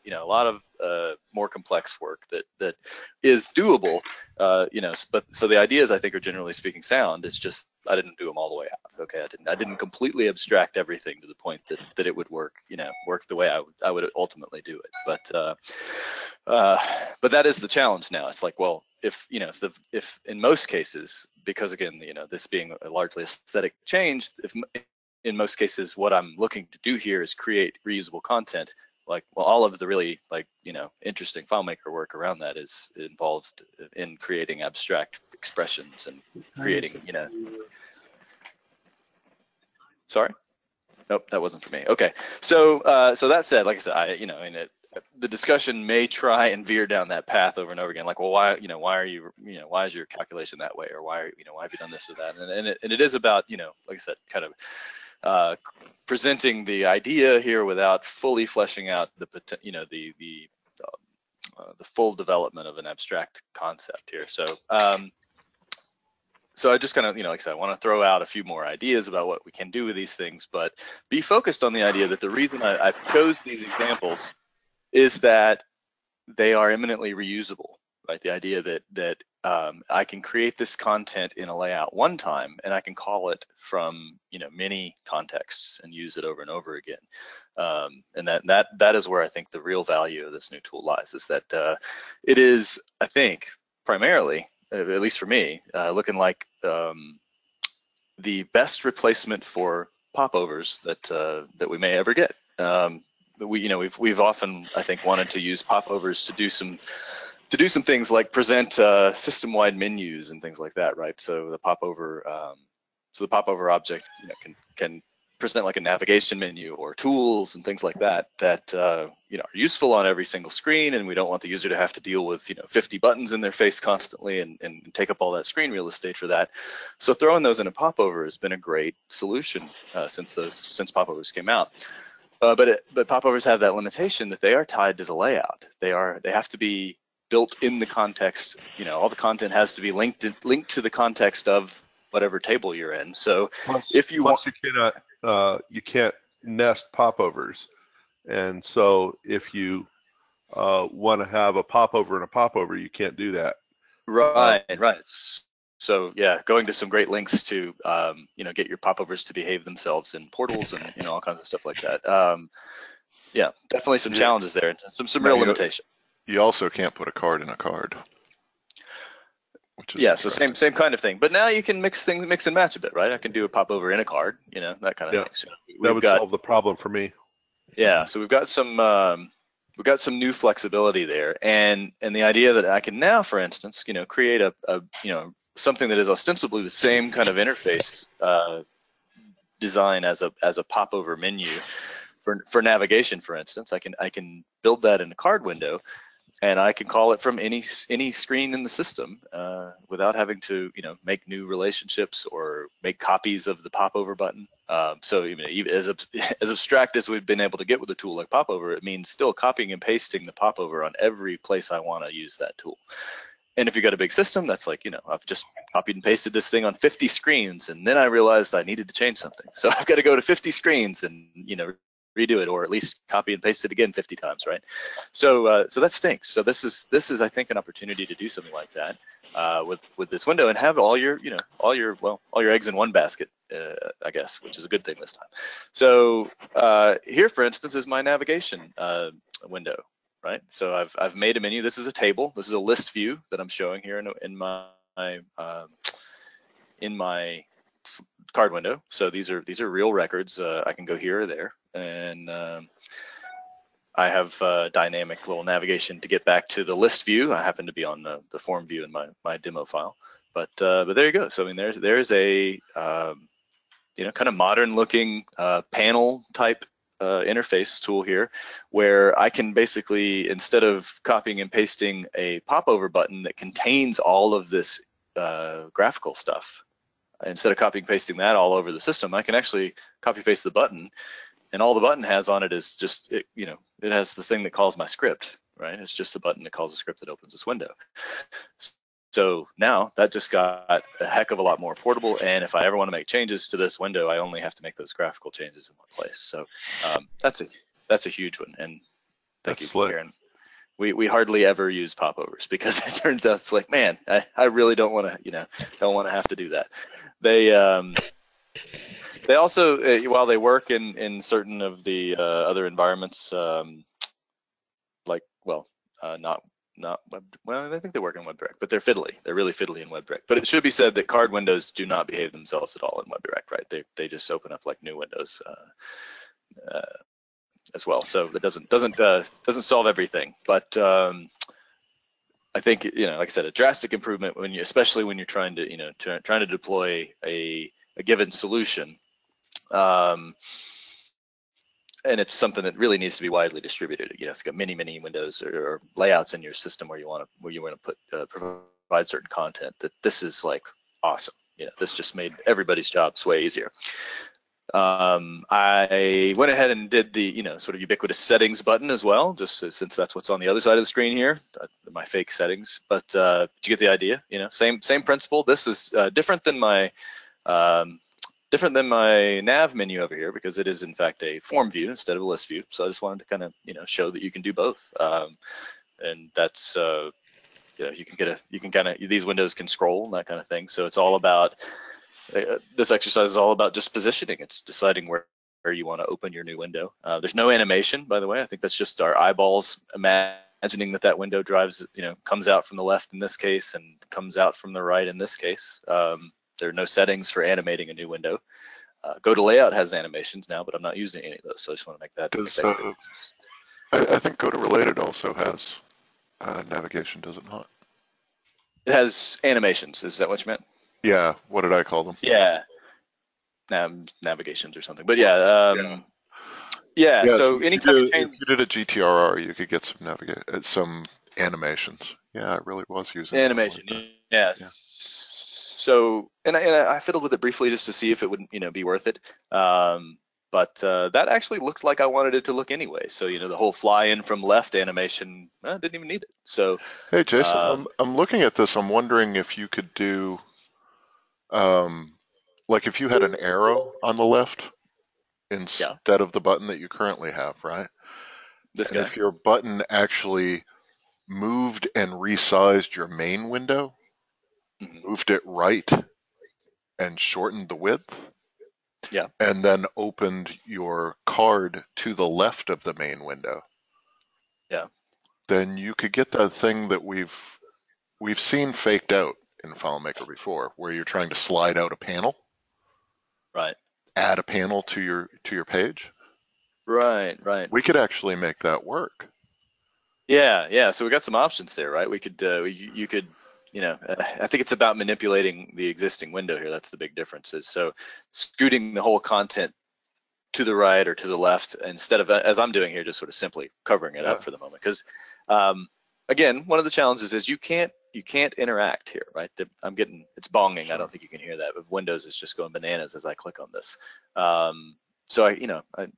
more complex work that is doable, but so the ideas, I think, are generally speaking sound. It's just I didn't do them all the way out. Okay, I didn't completely abstract everything to the point that it would work the way I would ultimately do it. But that is the challenge now. It's like, well, if in most cases, because again, this being a largely aesthetic change, if in most cases what I'm looking to do here is create reusable content, like, well, all of the really interesting FileMaker work around that is involved in creating abstract expressions and creating Sorry? Nope, that wasn't for me. Okay, so that said, like I said, the discussion may try and veer down that path over and over again. Like, well, why is your calculation that way, or why have you done this or that? And it is about, like I said, kind of presenting the idea here without fully fleshing out the full development of an abstract concept here. So I just kind of, like I said, I want to throw out a few more ideas about what we can do with these things, but be focused on the idea that the reason I chose these examples is that they are eminently reusable, right? The idea that I can create this content in a layout one time, and I can call it from many contexts and use it over and over again. And that is where I think the real value of this new tool lies, is that it is, I think, primarily, at least for me, looking like the best replacement for popovers that we may ever get. We've often, I think, wanted to use popovers to do some things like present system-wide menus and things like that, right? So the popover object can present like a navigation menu or tools and things like that are useful on every single screen, and we don't want the user to have to deal with 50 buttons in their face constantly and take up all that screen real estate for that. So throwing those in a popover has been a great solution since popovers came out. But popovers have that limitation that they are tied to the layout. They have to be built in the context. All the content has to be linked to the context of whatever table you're in. So if you want, you can't nest popovers, and so if you want to have a popover and a popover, you can't do that. Right. So yeah, going to some great lengths to get your popovers to behave themselves in portals and all kinds of stuff like that. Yeah, definitely some challenges there, some real limitation. You also can't put a card in a card. So same kind of thing. But now you can mix and match a bit, right? I can do a popover in a card, that kind of thing. So that would solve the problem for me. Yeah, so we've got some new flexibility there, and the idea that I can now, for instance, create a something that is ostensibly the same kind of interface design as a popover menu for navigation, for instance. I can build that in a card window, and I can call it from any screen in the system without having to make new relationships or make copies of the popover button. So even as abstract as we've been able to get with a tool like popover, it means still copying and pasting the popover on every place I want to use that tool. And if you've got a big system, that's like, I've just copied and pasted this thing on 50 screens, and then I realized I needed to change something. So I've got to go to 50 screens and, redo it, or at least copy and paste it again 50 times, right? So that stinks. So this is I think an opportunity to do something like that with this window and have all your eggs in one basket, I guess, which is a good thing this time. So here, for instance, is my navigation window. Right, so I've made a menu. This is a table. This is a list view that I'm showing here in my card window. So these are real records. I can go here or there, and I have dynamic little navigation to get back to the list view. I happen to be on the form view in my demo file, but there you go. So there's a kind of modern looking panel type interface tool here, where I can basically, instead of copying and pasting a popover button that contains all of this graphical stuff, instead of copying and pasting that all over the system, I can actually copy paste the button, and all the button has on it is just it has the thing that calls my script, right? It's just a button that calls a script that opens this window. So now that just got a heck of a lot more portable, and if I ever want to make changes to this window, I only have to make those graphical changes in one place. So that's a huge one, and thank you, Karen. We hardly ever use popovers because it turns out it's like, man, I really don't want to have to do that. They also while they work in certain of the other environments, not web. Well, I think they work in WebDirect, but they're fiddly. They're really fiddly in WebDirect. But it should be said that card windows do not behave themselves at all in WebDirect, right? They just open up like new windows as well. So that doesn't solve everything. But I think like I said, a drastic improvement especially when you're trying to deploy a given solution. And it's something that really needs to be widely distributed. If you've got many windows or layouts in your system where you want to put provide certain content, that this is like awesome. This just made everybody's jobs way easier. I went ahead and did the sort of ubiquitous settings button as well, just since that's what's on the other side of the screen here, my fake settings. But did you get the idea? Same principle. This is different than my nav menu over here, because it is in fact a form view instead of a list view. So I just wanted to kind of show that you can do both, and that's these windows can scroll and that kind of thing. So it's all about this exercise is all about just positioning. It's deciding where you want to open your new window. There's no animation, by the way. I think that's just our eyeballs imagining that window comes out from the left in this case and comes out from the right in this case. There are no settings for animating a new window. Go to Layout has animations now, but I'm not using any of those, so I just want to make that. I think Go to Related also has navigation, does it not? It has animations. Is that what you meant? Yeah. What did I call them? Yeah. navigations or something. But yeah. Yeah, So anytime you change if you did a GTRR, you could get some animations. Yeah, it really was using it like animation, that. yeah. Yeah. So I fiddled with it briefly just to see if it would be worth it. But that actually looked like I wanted it to look anyway. So the whole fly in from left animation, I didn't even need it. So Hey, Jason, I'm looking at this. I'm wondering if you could do, like if you had an arrow on the left yeah, instead of the button that you currently have, right? this And guy. if your button actually moved and resized your main window, Mhm. moved it right and shortened the width, Yeah. and then opened your card to the left of the main window, Yeah. then you could get that thing that we've seen faked out in FileMaker before, where you're trying to slide out a panel, Right. add a panel to your page. Right. We could actually make that work. Yeah. So we got some options there, right? We could, you could, I think it's about manipulating the existing window here. That's the big difference. Is so scooting the whole content to the right or to the left instead of, as I'm doing here, just sort of simply covering it Yeah. up for the moment. Because again, one of the challenges is you can't interact here, right? It's bonging. Sure. I don't think you can hear that. But Windows is just going bananas as I click on this. So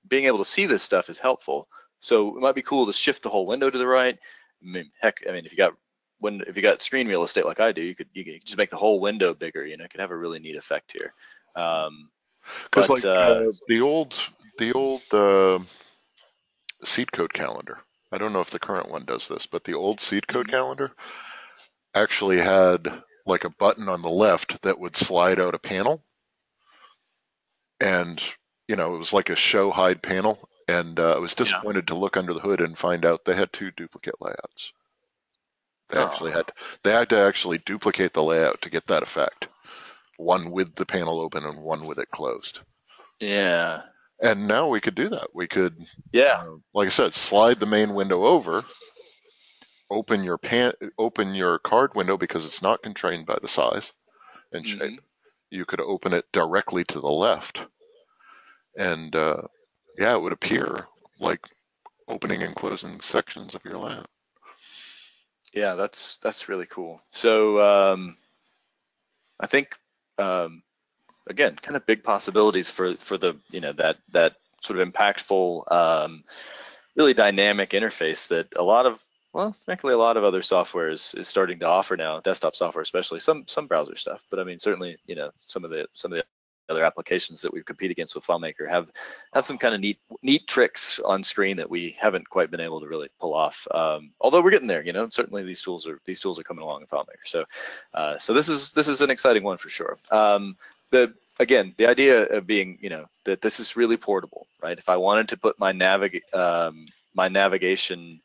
being able to see this stuff is helpful. So it might be cool to shift the whole window to the right. Heck, if you got screen real estate like I do, you could just make the whole window bigger. It could have a really neat effect here. Because But the old seed code calendar, I don't know if the current one does this, but the old seed code calendar actually had like a button on the left that would slide out a panel, and it was like a show hide panel, and I was disappointed to look under the hood and find out they had two duplicate layouts. They had to actually duplicate the layout to get that effect. One with the panel open and one with it closed. yeah. And now we could do that. We could, Yeah. like I said, slide the main window over, open your card window because it's not constrained by the size and shape. You could open it directly to the left, and it would appear like opening and closing sections of your layout. Yeah, that's really cool. So I think again, kind of big possibilities for the that sort of impactful, really dynamic interface that frankly, a lot of other software is starting to offer now, desktop software especially, some browser stuff, but certainly some of the other applications that we compete against with FileMaker have some kind of neat tricks on screen that we haven't quite been able to really pull off. Although we're getting there, certainly these tools are coming along in FileMaker. So this is an exciting one for sure. The idea of being, that this is really portable, right? If I wanted to put my navigation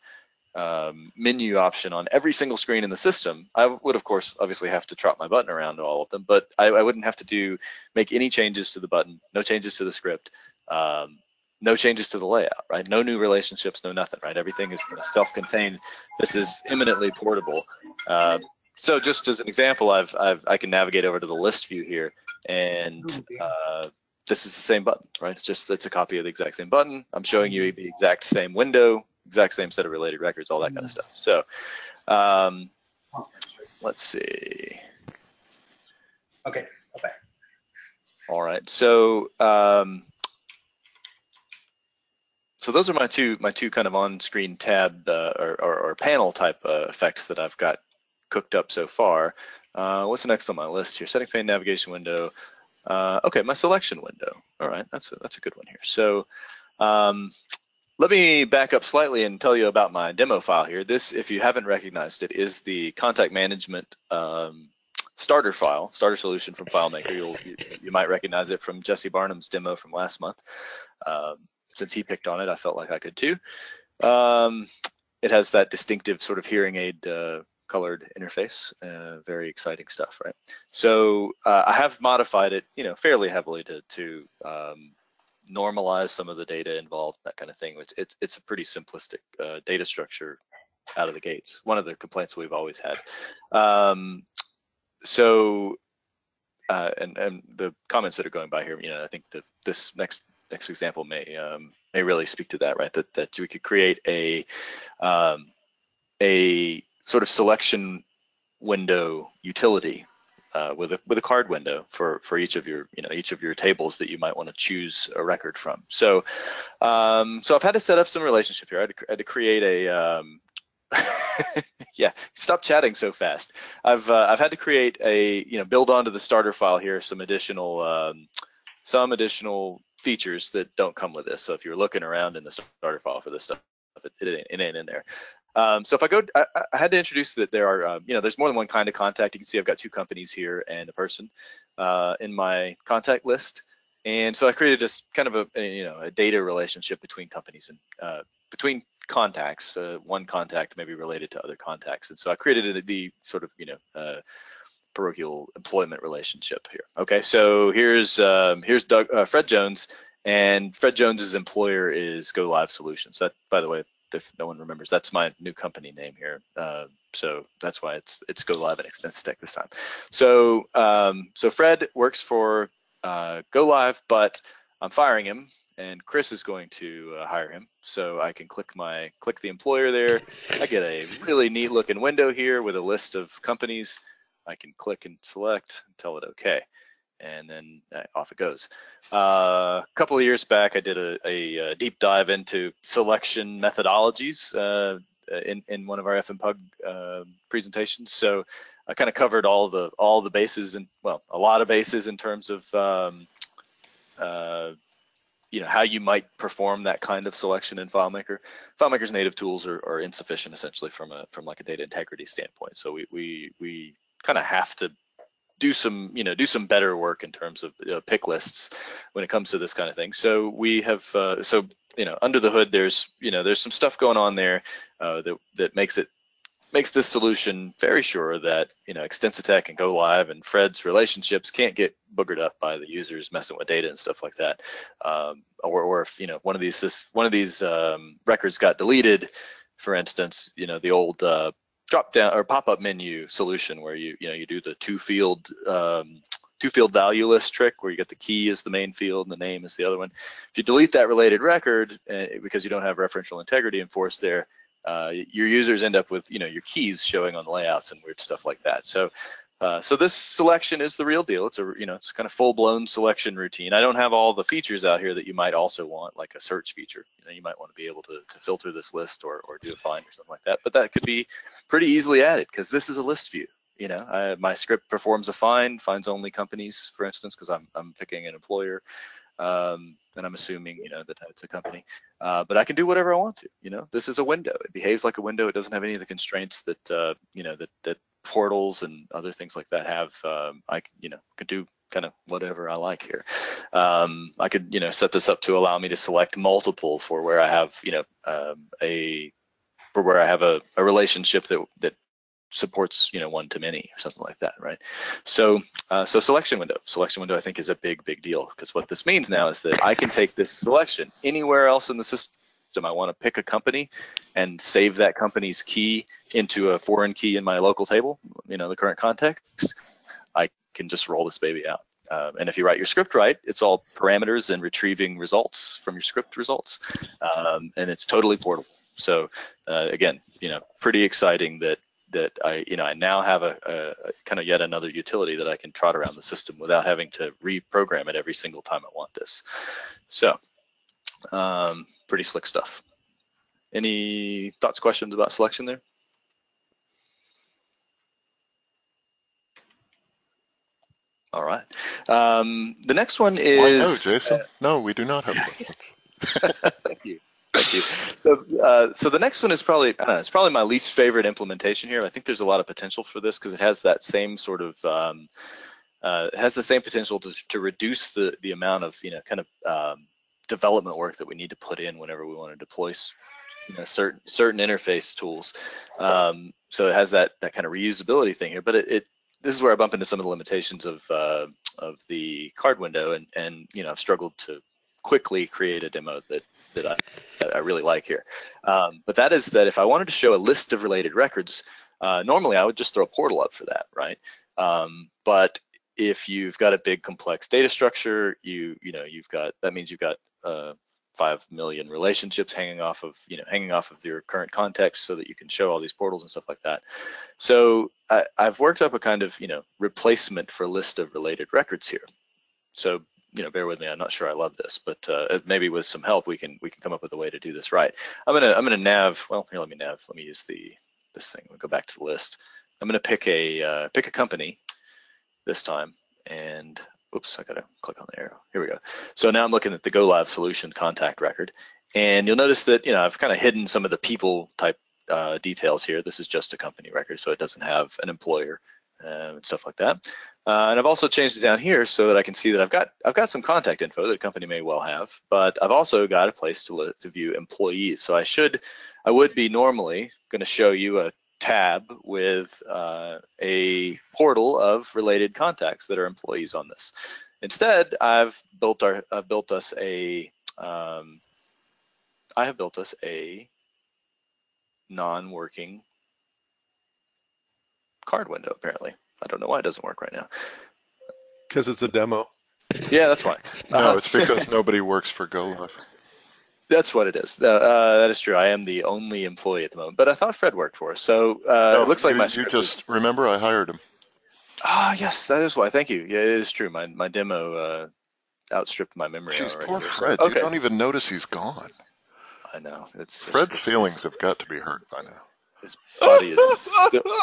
menu option on every single screen in the system, I would, of course, obviously have to trot my button around to all of them, but I wouldn't have to make any changes to the button, no changes to the script, no changes to the layout, right? No new relationships, no nothing, right? Everything is self-contained. This is eminently portable. So just as an example, I can navigate over to the list view here, and this is the same button, right? It's a copy of the exact same button. I'm showing you the exact same window, exact same set of related records, all that kind of stuff. So let's see. Okay. All right. So so those are my two kind of on-screen tab or panel type effects that I've got cooked up so far. What's the next on my list here? Settings pane, navigation window. Okay, my selection window. All right, that's a good one here. So let me back up slightly and tell you about my demo file here. This, if you haven't recognized it, is the contact management starter solution from FileMaker. You might recognize it from Jesse Barnum's demo from last month. Since he picked on it, I felt like I could too. It has that distinctive sort of hearing aid colored interface. Very exciting stuff, right? So I have modified it, fairly heavily to normalize some of the data involved, that kind of thing. It's a pretty simplistic data structure out of the gates. One of the complaints we've always had. So and the comments that are going by here, I think that this next example may really speak to that, right? That we could create a sort of selection window utility with a card window for each of your tables that you might want to choose a record from. So so I've had to set up some relationship here. I had to create a yeah, stop chatting so fast. I've had to create a build onto the starter file here some additional features that don't come with this. So if you're looking around in the starter file for this stuff, it ain't in there. So if I go, I had to introduce that there are, there's more than one kind of contact. You can see I've got 2 companies here and a person in my contact list. And so I created just kind of a data relationship between companies and between contacts. One contact may be related to other contacts. And so I created the sort of, parochial employment relationship here. Okay, so here's Fred Jones, and Fred Jones's employer is Go Live Solutions. That, by the way, if no one remembers, that's my new company name here. So that's why it's Go Live and Extensitech this time. So so Fred works for Go Live, but I'm firing him, and Chris is going to hire him. So I can click the employer there. I get a really neat looking window here with a list of companies. I can click and select and tell it okay, and then off it goes. A couple of years back, I did a deep dive into selection methodologies in one of our FMPUG presentations. So I kind of covered all the bases, and well, a lot of bases in terms of how you might perform that kind of selection in FileMaker. FileMaker's native tools are insufficient essentially from like a data integrity standpoint. So we kind of have to do some better work in terms of pick lists when it comes to this kind of thing. So we have under the hood there's some stuff going on there that makes this solution very sure that Extensitech and Go Live and Fred's relationships can't get boogered up by the users messing with data and stuff like that, or if one of these records got deleted, for instance, the old drop down or pop-up menu solution where you do the two field value list trick where you get the key as the main field and the name is the other one. If you delete that related record because you don't have referential integrity enforced there, your users end up with your keys showing on the layouts and weird stuff like that. So so this selection is the real deal. It's it's kind of full-blown selection routine. I don't have all the features out here that you might also want, like a search feature. You might want to be able to filter this list or do a find or something like that. But that could be pretty easily added because this is a list view. My script performs a find, finds only companies, for instance, because I'm picking an employer, and I'm assuming that it's a company. But I can do whatever I want to. This is a window. It behaves like a window. It doesn't have any of the constraints that that portals and other things like that have. I could do kind of whatever I like here. I could set this up to allow me to select multiple for where I have a relationship that supports one to many or something like that, right? So so selection window I think is a big deal, because what this means now is that I can take this selection anywhere else in the system. I want to pick a company and save that company's key into a foreign key in my local table, the current context. I can just roll this baby out. And if you write your script right, it's all parameters and retrieving results from your script results, and it's totally portable. So again, pretty exciting that I now have a kind of yet another utility that I can trot around the system without having to reprogram it every single time I want this. So pretty slick stuff. Any thoughts, questions about selection there? All right. The next one is. Why no, Jason? No, we do not have questions. Thank you. So the next one is probably, I don't know, it's probably my least favorite implementation here. I think there's a lot of potential for this because it has that same sort of, it has the same potential to reduce the amount of kind of development work that we need to put in whenever we want to deploy certain interface tools. So it has that kind of reusability thing here, but this is where I bump into some of the limitations of the card window, and I've struggled to quickly create a demo that I really like here. But that is that if I wanted to show a list of related records, normally I would just throw a portal up for that, right? But if you've got a big complex data structure, that means you've got 5 million relationships hanging off of your current context, so that you can show all these portals and stuff like that. So I've worked up a kind of replacement for list of related records here. So bear with me. I'm not sure I love this, but maybe with some help we can come up with a way to do this right. I'm gonna nav. Well, here, let me use this thing. We'll go back to the list. I'm gonna pick a company this time, and oops, I gotta click on the arrow. Here we go. So now I'm looking at the Go Live Solution contact record, and you'll notice that I've kind of hidden some of the people type details here. This is just a company record, so it doesn't have an employer and stuff like that. And I've also changed it down here so that I can see that I've got some contact info that a company may well have, but I've also got a place to view employees. So I would be normally going to show you a tab with a portal of related contacts that are employees on this. Instead, I have built us a non-working card window. Apparently, I don't know why it doesn't work right now. Because it's a demo. Yeah, that's why. No, it's because nobody works for Go Live. That's what it is. That is true. I am the only employee at the moment, but I thought Fred worked for us. So No, it looks like my you script just remember I hired him. Ah, yes, that is why. Thank you. Yeah, it is true. My demo outstripped my memory. Jeez, already poor here. Fred. So, okay. You don't even notice he's gone. I know. Fred's feelings have got to be hurt by now. His body is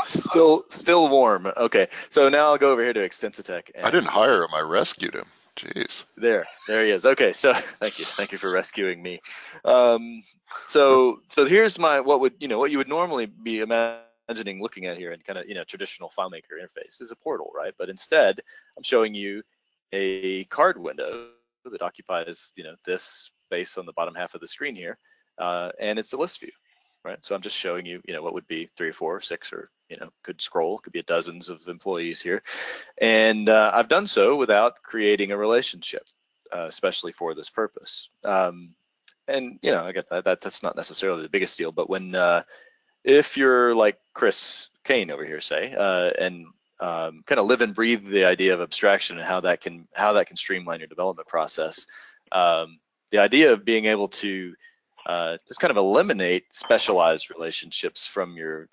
still warm. Okay, so now I'll go over here to Extensitech. I didn't hire him. I rescued him. Jeez. There he is. Okay, so thank you for rescuing me. So here's what you would normally be imagining looking at here in kind of traditional FileMaker interface is a portal, right? But instead, I'm showing you a card window that occupies this space on the bottom half of the screen here, and it's a list view. Right, so I'm just showing you, what would be 3 or 4 or 6 or, could scroll, could be dozens of employees here. And I've done so without creating a relationship, especially for this purpose. And, I get that, that's not necessarily the biggest deal, but if you're like Chris Kane over here, say, and kind of live and breathe the idea of abstraction and how that can streamline your development process, the idea of being able to just kind of eliminate specialized relationships from your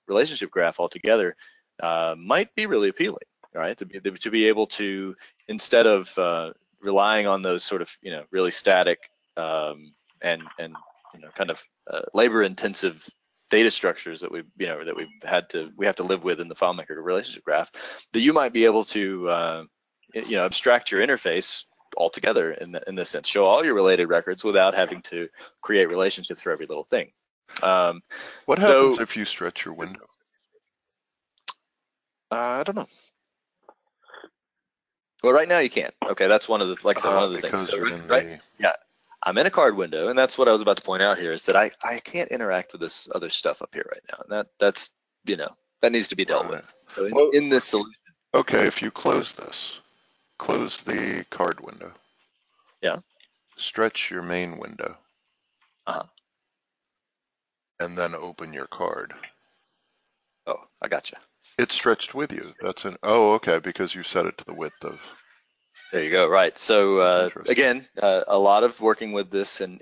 relationship graph altogether might be really appealing, right? To be able to, instead of relying on those sort of really static and kind of labor-intensive data structures that we have to live with in the FileMaker relationship graph, that you might be able to abstract your interface altogether in this sense, show all your related records without having to create relationships for every little thing. What happens if you stretch your window? I don't know. Well, right now you can't. Okay, that's one of the one of the things. So, yeah, I'm in a card window, and that's what I was about to point out here is that I can't interact with this other stuff up here right now, and that's that needs to be dealt with. So in this solution. Okay, if you close the card window. Yeah. Stretch your main window. Uh-huh. And then open your card. Oh, I gotcha. It's stretched with you. Oh, okay, because you set it to the width of. There you go. Right. So again, a lot of working with this and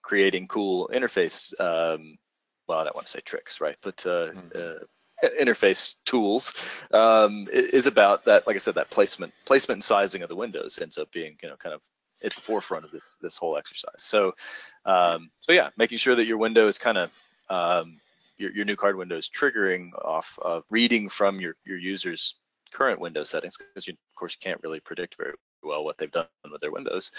creating cool interface. Well, I don't want to say tricks, right? But interface tools is about that. Like I said, that placement and sizing of the windows ends up being kind of at the forefront of this whole exercise. So yeah, making sure that your window is kind of your new card window is triggering off of reading from your user's current window settings, because of course you can't really predict very well what they've done with their windows,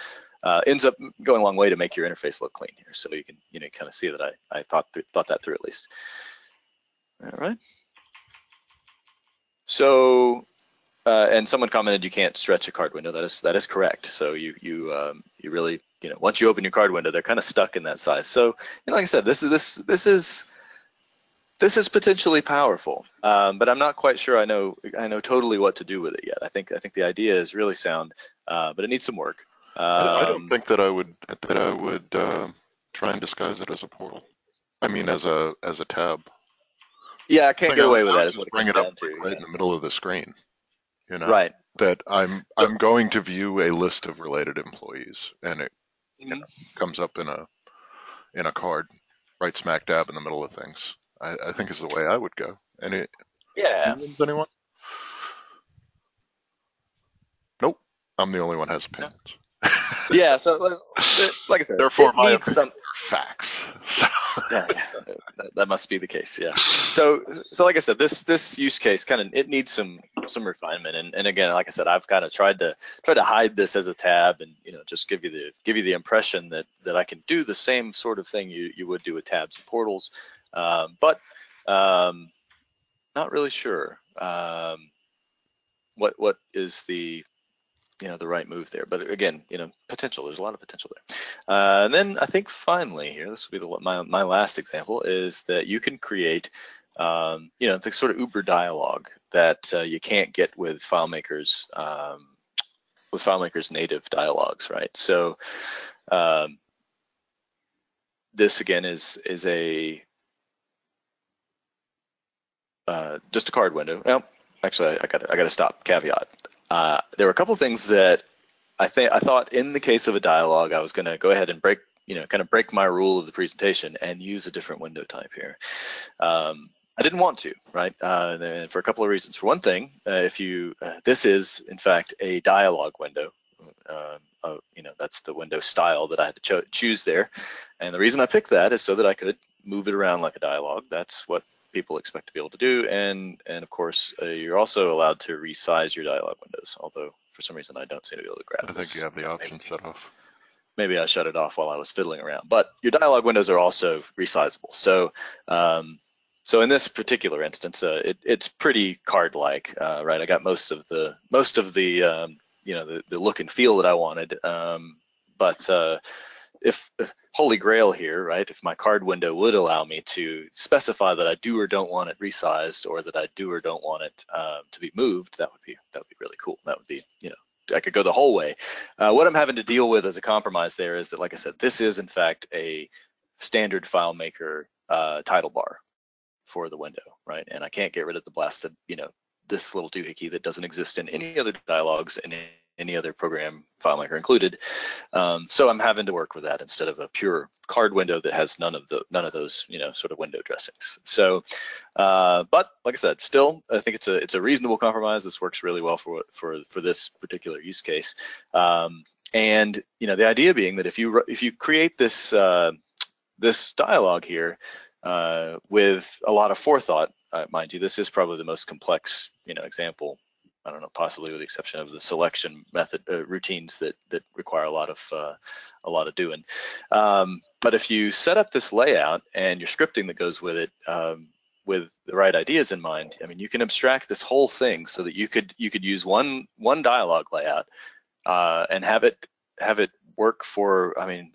ends up going a long way to make your interface look clean here. So you can kind of see that I thought that through at least. All right. So and someone commented you can't stretch a card window. That is correct. So you really once you open your card window, they're kind of stuck in that size. So like I said, this is potentially powerful, but I'm not quite sure I know totally what to do with it yet. I think the idea is really sound, but it needs some work. I don't think that I would try and disguise it as a portal. I mean, as a tab. Yeah, I can't get away with that. Is just what it bring comes it down up to, right in the middle of the screen. Right. that I'm going to view a list of related employees, and it comes up in a card right smack dab in the middle of things. I think is the way I would go. Yeah. Anyone? Nope. I'm the only one who has opinions. Yeah. So, like I said, Therefore, it my needs some. opinions are facts. So. Yeah, that must be the case. Yeah. So like I said, this use case it needs some refinement. And again, like I said, I've kind of tried to hide this as a tab and just give you the impression that I can do the same sort of thing you would do with tabs and portals, but not really sure what is the the right move there. But again, potential. There's a lot of potential there. And then I think finally here, this will be my last example, is that you can create, the sort of Uber dialogue that you can't get with FileMaker's native dialogues, right? So this again is a just a card window. Well, actually, I got to stop. Caveat. There were a couple of things that I thought in the case of a dialogue, I was going to go ahead and break my rule of the presentation and use a different window type here. I didn't want to, right? For a couple of reasons. For one thing, this is in fact a dialogue window. That's the window style that I had to choose there. And the reason I picked that is so that I could move it around like a dialogue. That's what people expect to be able to do. And of course, you're also allowed to resize your dialogue windows, although for some reason I don't seem to be able to grab I think you have the option set off. Maybe I shut it off while I was fiddling around. But your dialogue windows are also resizable. So so in this particular instance, it's pretty card-like, right? I got most of the the look and feel that I wanted. But if Holy Grail here, right? If my card window would allow me to specify that I do or don't want it resized, or that I do or don't want it to be moved, that would be really cool. That would be, I could go the whole way. What I'm having to deal with as a compromise there is that, like I said, this is in fact a standard FileMaker title bar for the window, right? And I can't get rid of the blasted, this little doohickey that doesn't exist in any other dialogues and any other program, FileMaker included. So I'm having to work with that instead of a pure card window that has none of those, sort of window dressings. So, but like I said, still, I think it's a reasonable compromise. This works really well for this particular use case. And the idea being that if you create this this dialogue here with a lot of forethought, mind you, this is probably the most complex, example. I don't know, possibly with the exception of the selection method routines that require a lot of doing. But if you set up this layout and your scripting that goes with it, with the right ideas in mind, I mean, you can abstract this whole thing so that you could use one dialogue layout and have it work for, I mean,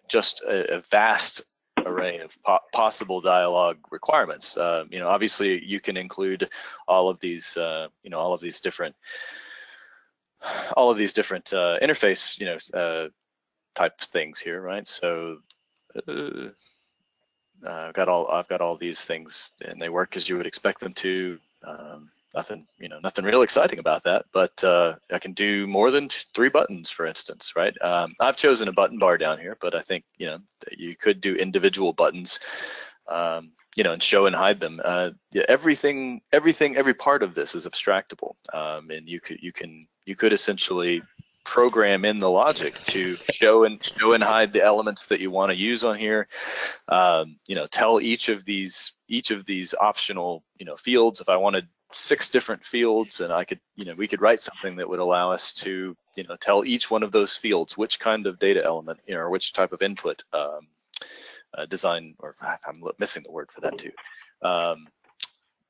just a vast array of possible dialogue requirements. Obviously you can include all of these, all of these different interface, type things here, right? So I've got all these things, and they work as you would expect them to. Nothing real exciting about that, but I can do more than 3 buttons, for instance, right? I've chosen a button bar down here, but I think, you could do individual buttons, and show and hide them. Every part of this is abstractable, and you could essentially program in the logic to show and hide the elements that you want to use on here. Tell each of these optional, fields. If I wanted 6 different fields, and I could, we could write something that would allow us to, tell each one of those fields which kind of data element, or which type of input design, or I'm missing the word for that too.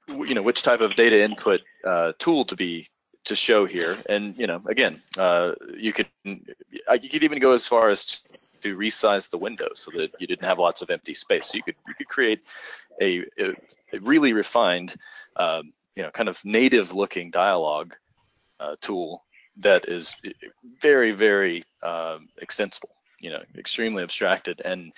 Which type of data input tool to show here. And again, you could even go as far as to resize the window so that you didn't have lots of empty space. So you could create a really refined, kind of native looking dialogue tool that is very, very extensible, extremely abstracted. And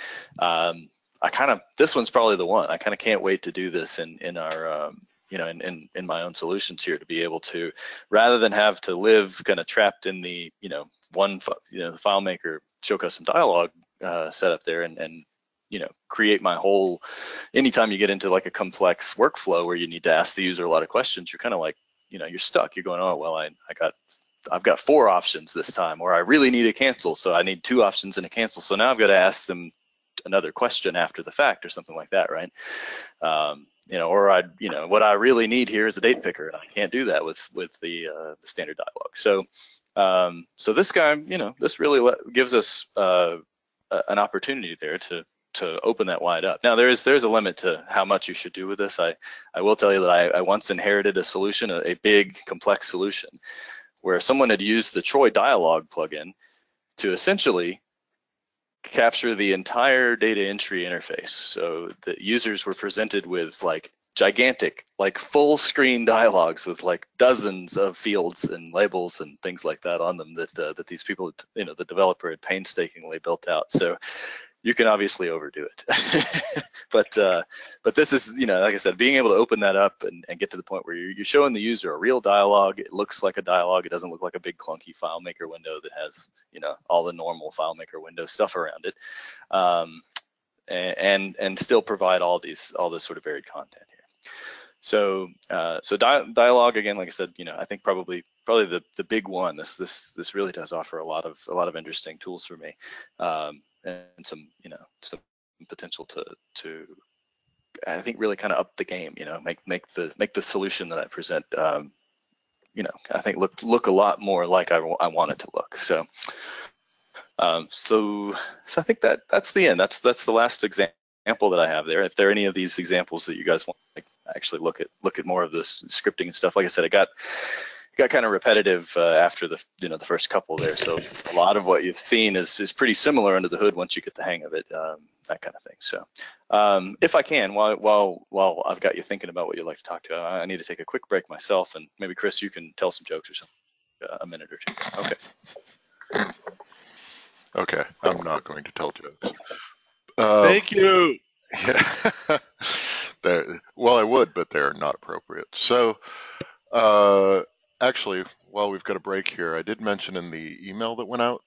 this one's probably the one. I kind of can't wait to do this in our in my own solutions here, to be able to, rather than have to live kind of trapped in the, the FileMaker show custom dialog setup there, and create my whole, anytime you get into like a complex workflow where you need to ask the user a lot of questions, you're kind of like, you're stuck. You're going, oh, well, I've got 4 options this time, or I really need a cancel, so I need 2 options and a cancel. So now I've got to ask them another question after the fact or something like that, right? Or what I really need here is a date picker, and I can't do that with the standard dialog. So this guy, this really gives us an opportunity there to open that wide up. Now there's a limit to how much you should do with this. I will tell you that I once inherited a solution, a big complex solution, where someone had used the Troy dialog plugin to essentially capture the entire data entry interface. So the users were presented with like gigantic, like full screen dialogues with like dozens of fields and labels and things like that on them that these people, the developer had painstakingly built out. So you can obviously overdo it. but this is, like I said, being able to open that up and get to the point where you're showing the user a real dialogue. It looks like a dialogue. It doesn't look like a big clunky FileMaker window that has, all the normal FileMaker window stuff around it, and still provide all this sort of varied content here. So dialogue, again, like I said, I think probably the big one. This really does offer a lot of interesting tools for me. And some potential to I think really kind of up the game, make the solution that I present, I think look a lot more like I want it to look. So I think that's the end. That's the last example that I have there. If there are any of these examples that you guys want to actually look at more of this scripting and stuff, like I said, it got kind of repetitive after the first couple there. So a lot of what you've seen is pretty similar under the hood once you get the hang of it, that kind of thing. So if I can, while I've got you thinking about what you'd like to talk to, I need to take a quick break myself, and maybe Chris, you can tell some jokes or something, a minute or two. Okay. Okay, I'm not going to tell jokes. Thank you. Yeah. Well, I would, but they're not appropriate. So actually, while we've got a break here, I did mention in the email that went out,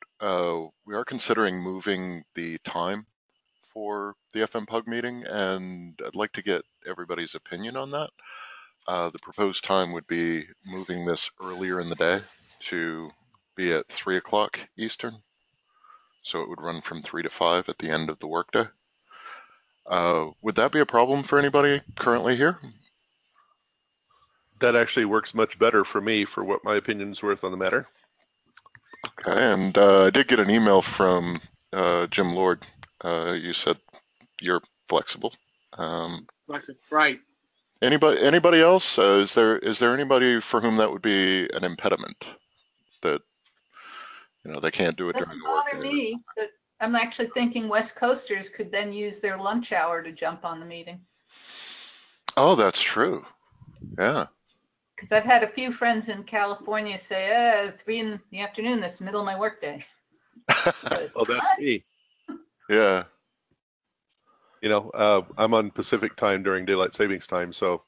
we are considering moving the time for the FMPUG meeting, and I'd like to get everybody's opinion on that. The proposed time would be moving this earlier in the day to be at 3 o'clock Eastern. So it would run from 3 to 5 at the end of the workday. Would that be a problem for anybody currently here? That actually works much better for me for what my opinion is worth on the matter. Okay, and I did get an email from Jim Lord. You said you're flexible. Right. Anybody else? Is there anybody for whom that would be an impediment, that they can't do it during Doesn't the workday? bother me, but I'm actually thinking West Coasters could then use their lunch hour to jump on the meeting. Oh, that's true. Yeah. Because I've had a few friends in California say, 3 in the afternoon, that's the middle of my workday. Oh, that's me. Yeah. I'm on Pacific time during daylight savings time, so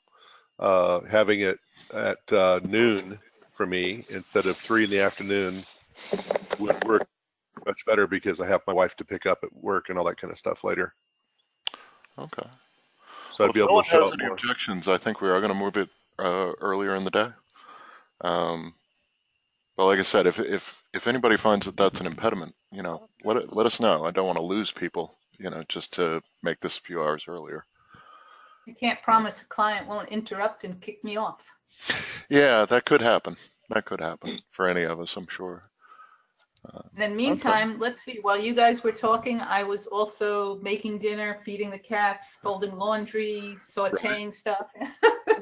having it at noon for me instead of 3 in the afternoon would work much better, because I have my wife to pick up at work and all that kind of stuff later. Okay. So I'd be able to show up any more. objections, I think we are going to move it earlier in the day. But like I said, if anybody finds that that's an impediment, let us know. I don't want to lose people, just to make this a few hours earlier. You can't promise a client won't interrupt and kick me off. Yeah, that could happen. That could happen for any of us, I'm sure. And then meantime, let's see, while you guys were talking, I was also making dinner, feeding the cats, folding laundry, sauteing stuff.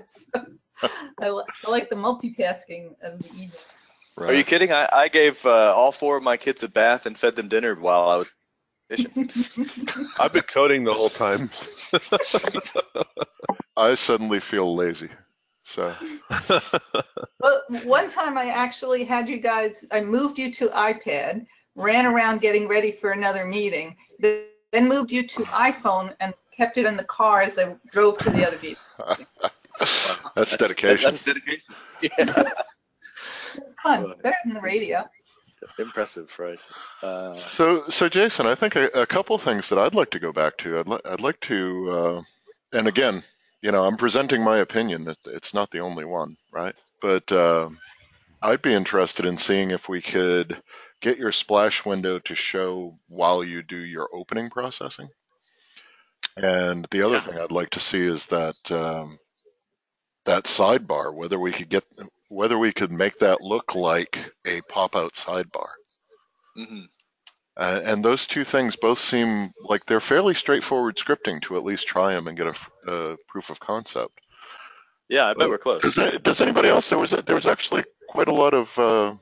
So, I like the multitasking of the evening. Right. Are you kidding? I gave all 4 of my kids a bath and fed them dinner while I was fishing. I've been coding the whole time. I suddenly feel lazy. So. Well, one time I actually had you guys, I moved you to iPad, ran around getting ready for another meeting, then moved you to iPhone and kept it in the car as I drove to the other meeting. That's dedication. That's dedication. Yeah. It's fun. Better than the radio. Impressive, right? So Jason, I think a couple things that I'd like to go back to. I'd like to, and again, I'm presenting my opinion. It's not the only one, right? But I'd be interested in seeing if we could get your splash window to show while you do your opening processing. And the other thing I'd like to see is that that sidebar, whether we could make that look like a pop-out sidebar. Mm-hmm. And those two things both seem like they're fairly straightforward scripting to at least try them and get a proof of concept. Yeah, I bet we're close. Does anybody else? There was actually quite a lot of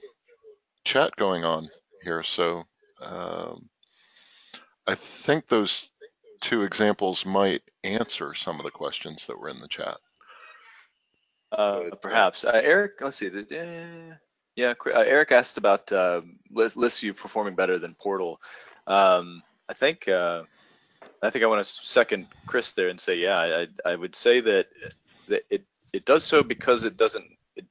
chat going on here, so I think those two examples might answer some of the questions that were in the chat. Perhaps. Eric, let's see. Eric asked about lists view performing better than Portal. I think I want to second Chris there and say, yeah, I would say that it does so because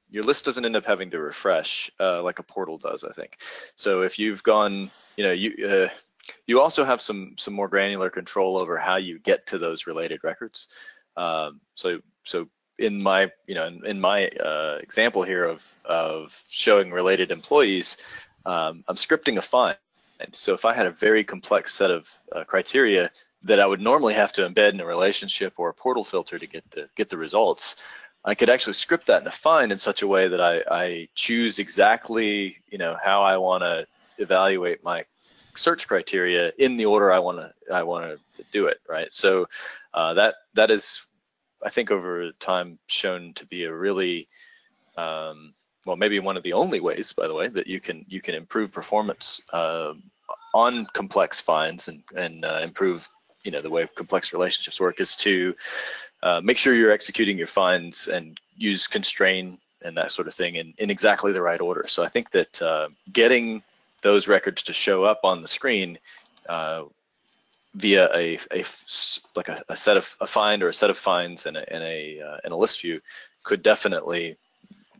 your list doesn't end up having to refresh like a Portal does, I think. So if you've gone, you also have some more granular control over how you get to those related records. So in my example here of showing related employees, I'm scripting a find. And so if I had a very complex set of criteria that I would normally have to embed in a relationship or a Portal filter to get the results, I could actually script that in a find in such a way that I choose exactly how I want to evaluate my search criteria in the order I want to do it, right? So that is, I think, over time shown to be a really well, maybe one of the only ways, by the way, that you can improve performance on complex finds and improve the way complex relationships work is to make sure you're executing your finds and use constrain and that sort of thing in exactly the right order. So I think that getting those records to show up on the screen via a set of a find or a set of finds and a list view could definitely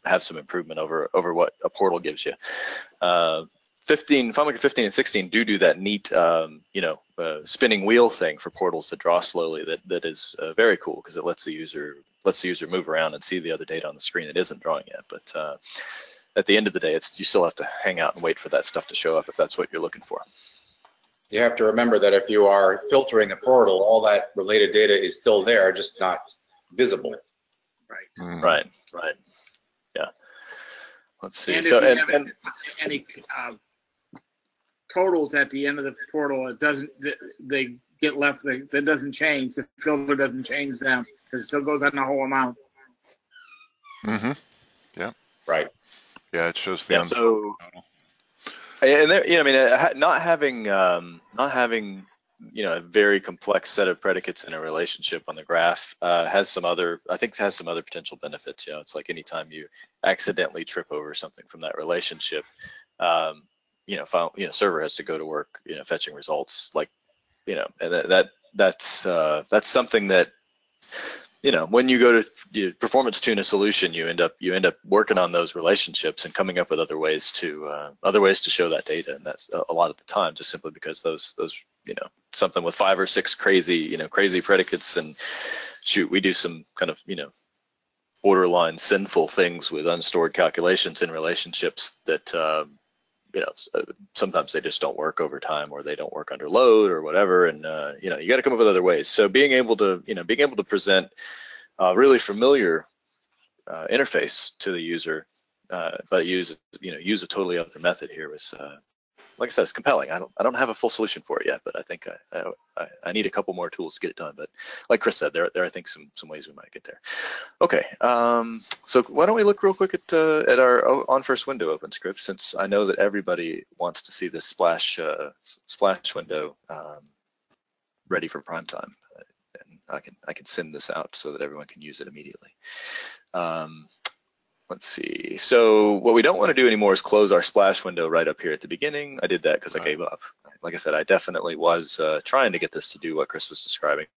have some improvement over what a Portal gives you. FileMaker 15 and 16 do that neat spinning wheel thing for portals that draw slowly. That is very cool because it lets the user move around and see the other data on the screen that isn't drawing yet. But at the end of the day, you still have to hang out and wait for that stuff to show up if that's what you're looking for. You have to remember that if you are filtering the portal, all that related data is still there, just not visible. Right. Right. Yeah. Let's see. And so if you have any totals at the end of the portal, it doesn't. They get left. That doesn't change. The filter doesn't change them because it still goes on the whole amount. Mm-hmm. Yeah. Right. Yeah, it shows the total. And there, not having a very complex set of predicates in a relationship on the graph has some other potential benefits. It's like anytime you accidentally trip over something from that relationship, server has to go to work, fetching results, and that's something that, when you go to performance tune a solution, you end up working on those relationships and coming up with other ways to show that data, and that's a lot of the time just simply because those something with 5 or 6 crazy predicates, and shoot, we do some kind of borderline sinful things with unstored calculations in relationships that sometimes they just don't work over time, or they don't work under load or whatever, and you got to come up with other ways. So being able to present a really familiar interface to the user, but use a totally other method here was, like I said, it's compelling. I don't have a full solution for it yet, but I think I need a couple more tools to get it done. But like Chris said, there I think some ways we might get there. Okay, so why don't we look real quick at our on first window open script, since I know that everybody wants to see this splash window ready for prime time, and I can send this out so that everyone can use it immediately. Let's see. So what we don't want to do anymore is close our splash window right up here at the beginning. I did that because I gave up. Like I said, I definitely was trying to get this to do what Chris was describing,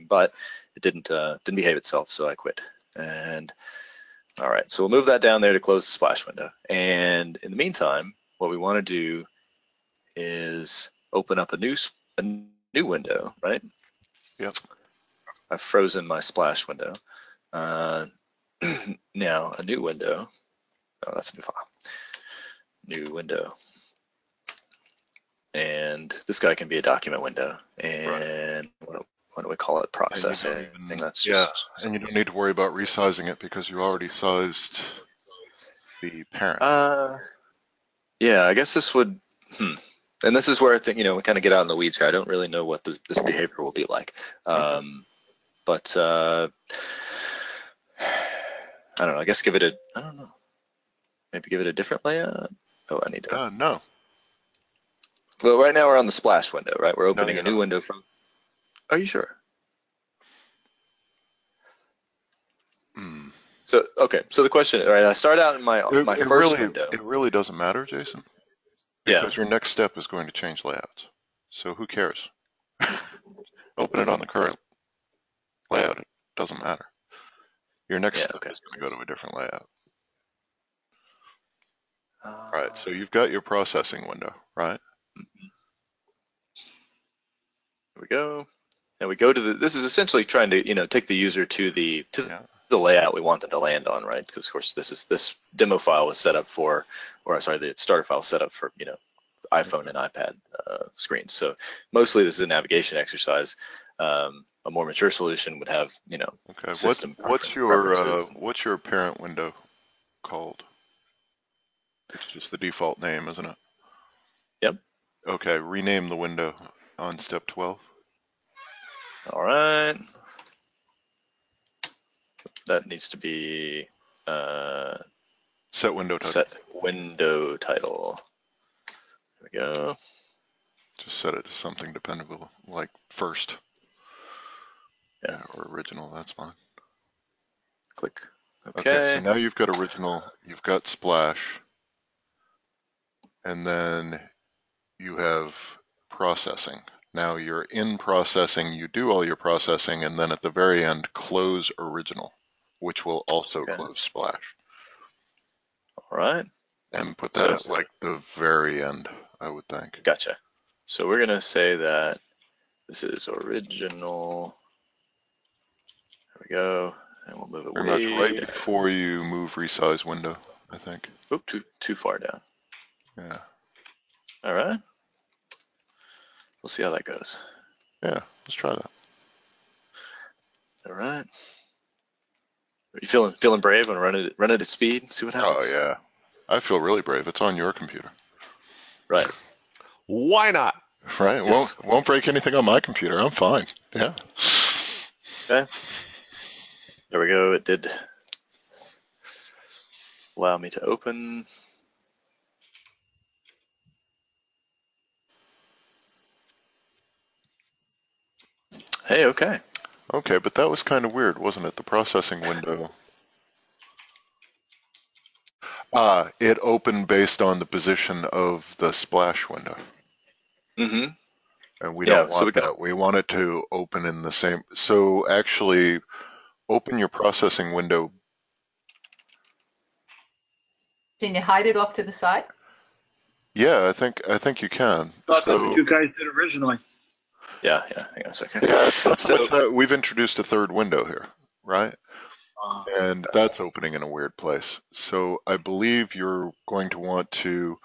but it didn't behave itself, so I quit. And all right, so we'll move that down there to close the splash window. And in the meantime, what we want to do is open up a new window, right? Yep. I've frozen my splash window. Now a new window. Oh, that's a new file. New window. And this guy can be a document window. And what do we call it? Processing. That's just, and you don't need to worry about resizing it because you already sized the parent. Yeah, I guess this would. And this is where I think, we kind of get out in the weeds here. I don't really know what this behavior will be like. But I don't know. I guess I don't know. Maybe give it a different layout. Oh, I need to. No. Well, right now we're on the splash window, right? We're opening a new not. window from. Are you sure? So okay. So the question, right? I start out in my first window. It really doesn't matter, Jason. Because your next step is going to change layouts. So who cares? Open it on the current layout. It doesn't matter. Your next step is going to go to a different layout. Right. So you've got your processing window, right? Here we go. And we go to this is essentially trying to, take the user to the layout we want them to land on, right? Because of course this demo file was set up for, the starter file set up for, iPhone and iPad screens. So mostly this is a navigation exercise. A more mature solution would have, Okay. system What's your parent window called? It's just the default name, isn't it? Yep. Okay. Rename the window on step 12. All right. That needs to be set window title. Set window title. There we go. Just set it to something dependable, like first. Yeah. Or original, that's fine. Click. Okay, so now you've got original, you've got splash, and then you have processing. Now you're in processing, you do all your processing, and then at the very end, close original, which will also close splash. All right. And put that at like the very end, I would think. Gotcha. So we're going to say that this is original. There we go. And we'll move it pretty much right before you move resize window, I think. Oop, too far down. Yeah. All right. We'll see how that goes. Yeah, let's try that. All right. Are you feeling brave and run it at speed? See what happens. Oh yeah, I feel really brave. It's on your computer. Right. Why not? Right. Yes. Won't break anything on my computer. I'm fine. Yeah. Okay. There we go. It did allow me to open. Hey, okay. Okay, but that was kind of weird, wasn't it? The processing window. It opened based on the position of the splash window. Mm-hmm. And we don't want that. We want it to open in the same. So actually, open your processing window. Can you hide it off to the side? Yeah, I think you can. That's what you guys did originally. Yeah. Hang on a second. Yeah, we've introduced a third window here, right? And that's opening in a weird place. So I believe you're going to want to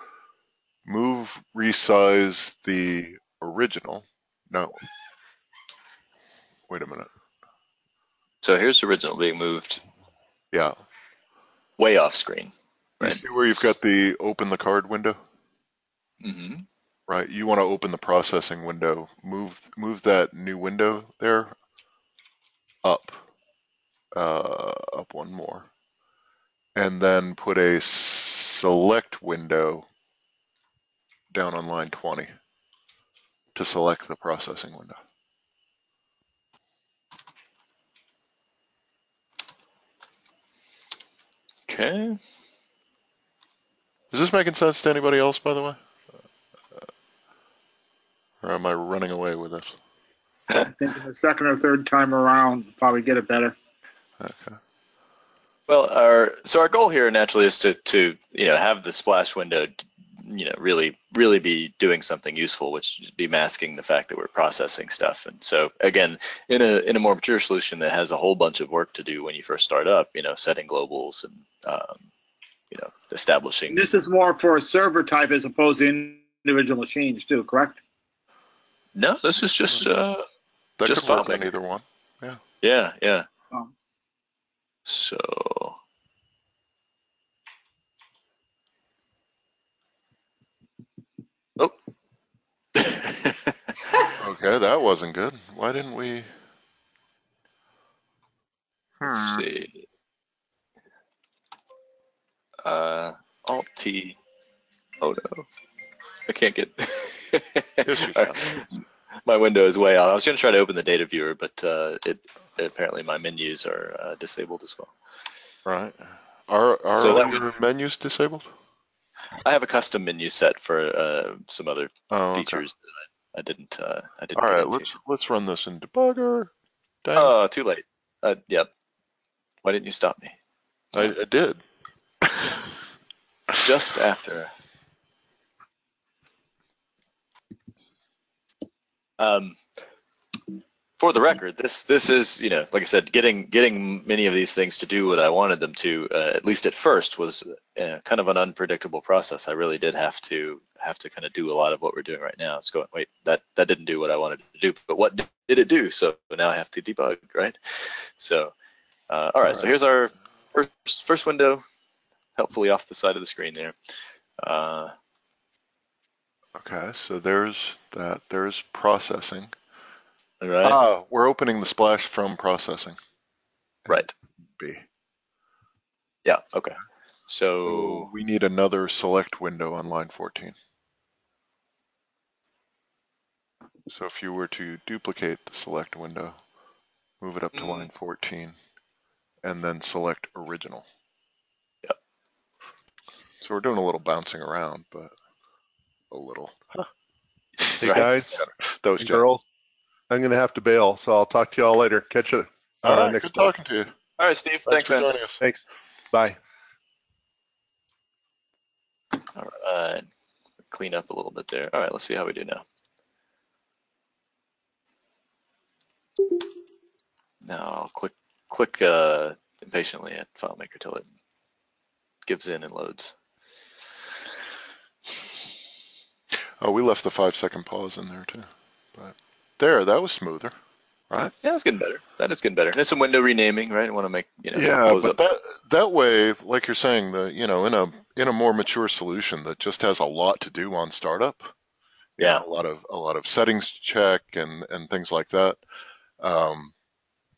resize the original. No. Wait a minute. So here's the original being moved. Yeah. Way off screen. Right. You see where you've got the open the card window? Mm-hmm. Right. You want to open the processing window. Move that new window there up. Up one more. And then put a select window down on line 20 to select the processing window. Okay. Is this making sense to anybody else, by the way? Or am I running away with this? I think the second or third time around, probably get it better. Okay. Well, our goal here naturally is to have the splash window really be doing something useful, which would be masking the fact that we're processing stuff. And so again, in a more mature solution that has a whole bunch of work to do when you first start up, setting globals and establishing. And this is more for a server type as opposed to individual machines too, correct? No, this is just that just could work on FileMaker. either one. Yeah. Yeah. Oh. So. Oh. Okay, that wasn't good. Why didn't we? Let's see. Alt T. Oh no, I can't get. Yes, you can. My window is way out. I was going to try to open the data viewer, but apparently my menus are disabled as well. Right. Are So all your menus disabled? I have a custom menu set for some other Okay. features that I didn't. All get right, into. let's run this in debugger. Dang. Oh, too late. Yep. Why didn't you stop me? I did. Just after. For the record, this is like I said, getting many of these things to do what I wanted them to, at least at first, was kind of an unpredictable process. I really did have to kind of do a lot of what we're doing right now. It's going, wait, that didn't do what I wanted to do, but what did it do? So now I have to debug, right? So all right, so here's our first window, helpfully off the side of the screen there. Okay, so there's that. There's processing. All right. We're opening the splash from processing. Right. B. Yeah. Okay. So we need another select window on line 14. So if you were to duplicate the select window, move it up to line 14, and then select original. Yep. So we're doing a little bouncing around, but a little. Hey guys, that was girls. I'm gonna have to bail, so I'll talk to you all later. Catch you all right, next good talking to you. All right, Steve. Thanks, for man. joining us. Thanks. Bye. All right. Clean up a little bit there. All right, let's see how we do now. Now I'll click impatiently at FileMaker till it gives in and loads. Oh, we left the 5-second pause in there too. But there, that was smoother, right? Yeah, it's getting better. That is getting better. And it's some window renaming, right? I want to make Yeah, but that way, like you're saying, in a more mature solution that just has a lot to do on startup. Yeah. A lot of settings to check and things like that.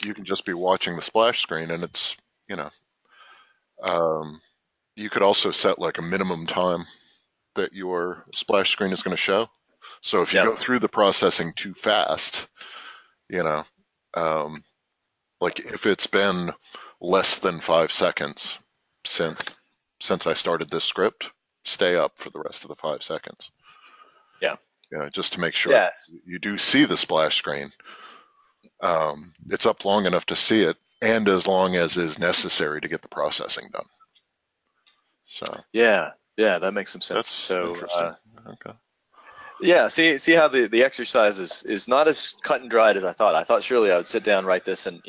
You can just be watching the splash screen, and it's you could also set like a minimum time that your splash screen is going to show. So if you go through the processing too fast, like if it's been less than 5 seconds since I started this script, stay up for the rest of the 5 seconds. Yeah, just to make sure you do see the splash screen. It's up long enough to see it, and as long as is necessary to get the processing done. So yeah, that makes some sense. That's so interesting. Okay. Yeah, see how the exercise is not as cut and dried as I thought. I thought surely I would sit down, write this, and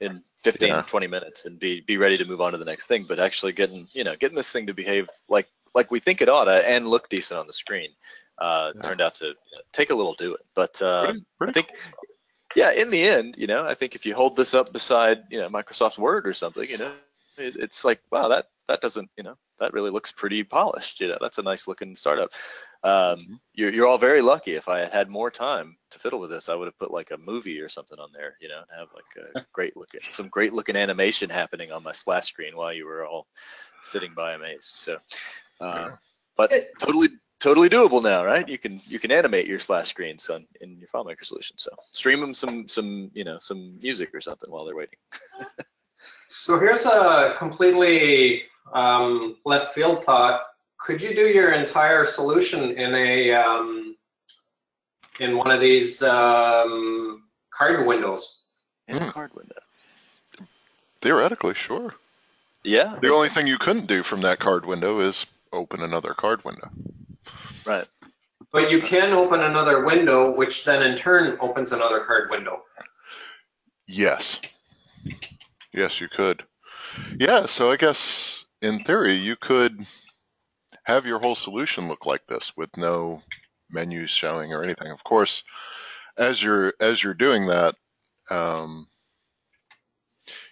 in 15, 20 minutes, and be ready to move on to the next thing. But actually getting this thing to behave like we think it ought to and look decent on the screen turned out to take a little doing. But pretty I think cool. In the end, I think if you hold this up beside Microsoft Word or something, it's like, wow, that doesn't that really looks pretty polished. That's a nice looking startup. You're all very lucky. If I had more time to fiddle with this, I would have put like a movie or something on there, and have like a some great looking animation happening on my splash screen while you were all sitting by amazed. So, but totally doable now, right? You can animate your splash screens in your FileMaker solution. So stream them some music or something while they're waiting. So here's a completely left field thought. Could you do your entire solution in one of these card windows? In a card window. Theoretically, sure. Yeah. The only thing you couldn't do from that card window is open another card window. Right. But you can open another window, which then in turn opens another card window. Yes. Yes, you could. Yeah, so I guess in theory you could have your whole solution look like this with no menus showing or anything. Of course, as you're doing that,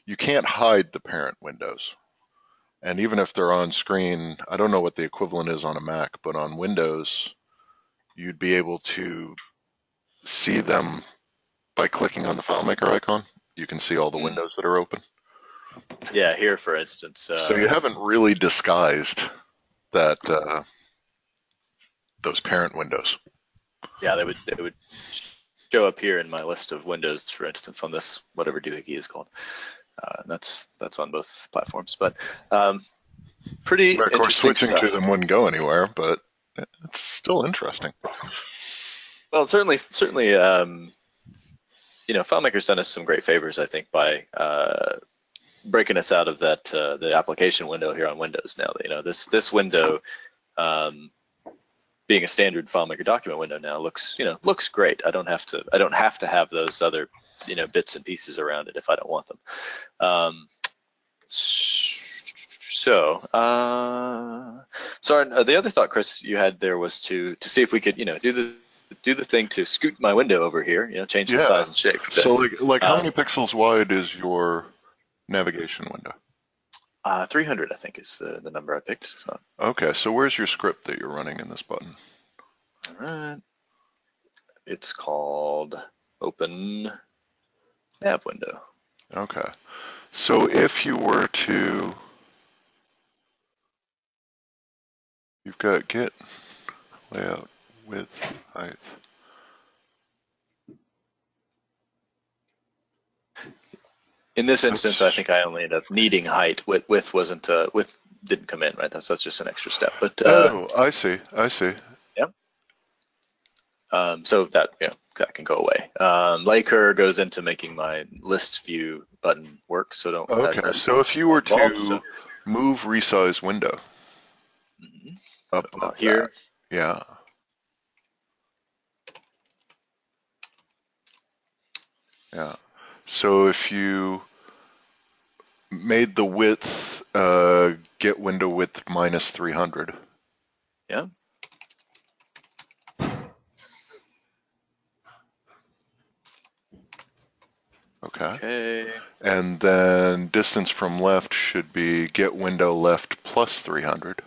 you can't hide the parent windows. And even if they're on screen, I don't know what the equivalent is on a Mac, but on Windows, you'd be able to see them by clicking on the FileMaker icon. You can see all the windows that are open. Yeah, here for instance. So you haven't really disguised that those parent windows. Yeah, they would show up here in my list of windows, for instance, on this whatever doohickey is called. That's on both platforms, but pretty. Of course, switching stuff. to them wouldn't go anywhere, but it's still interesting. Well, certainly, FileMaker's done us some great favors, I think, by breaking us out of that the application window here on Windows. Now, this window, being a standard FileMaker document window now, looks great. I don't have to have those other bits and pieces around it if I don't want them. So the other thought, Chris, you had there was to see if we could do the thing to scoot my window over here, change the size and shape. So like how many pixels wide is your navigation window? 300, I think, is the number I picked. So. Okay, so where's your script that you're running in this button? All right. It's called Open Nav Window. Okay. So if you were to, you've got get layout width height. In this instance, I think I only ended up needing height. Width didn't come in, right? That's just an extra step. But oh, I see. Yeah. So that can go away. Laker goes into making my list view button work. So don't. Okay. So if you were to move resize window up here, that, yeah. Yeah. So if you made the width get window width minus 300. Yeah. Okay. And then distance from left should be get window left plus 300.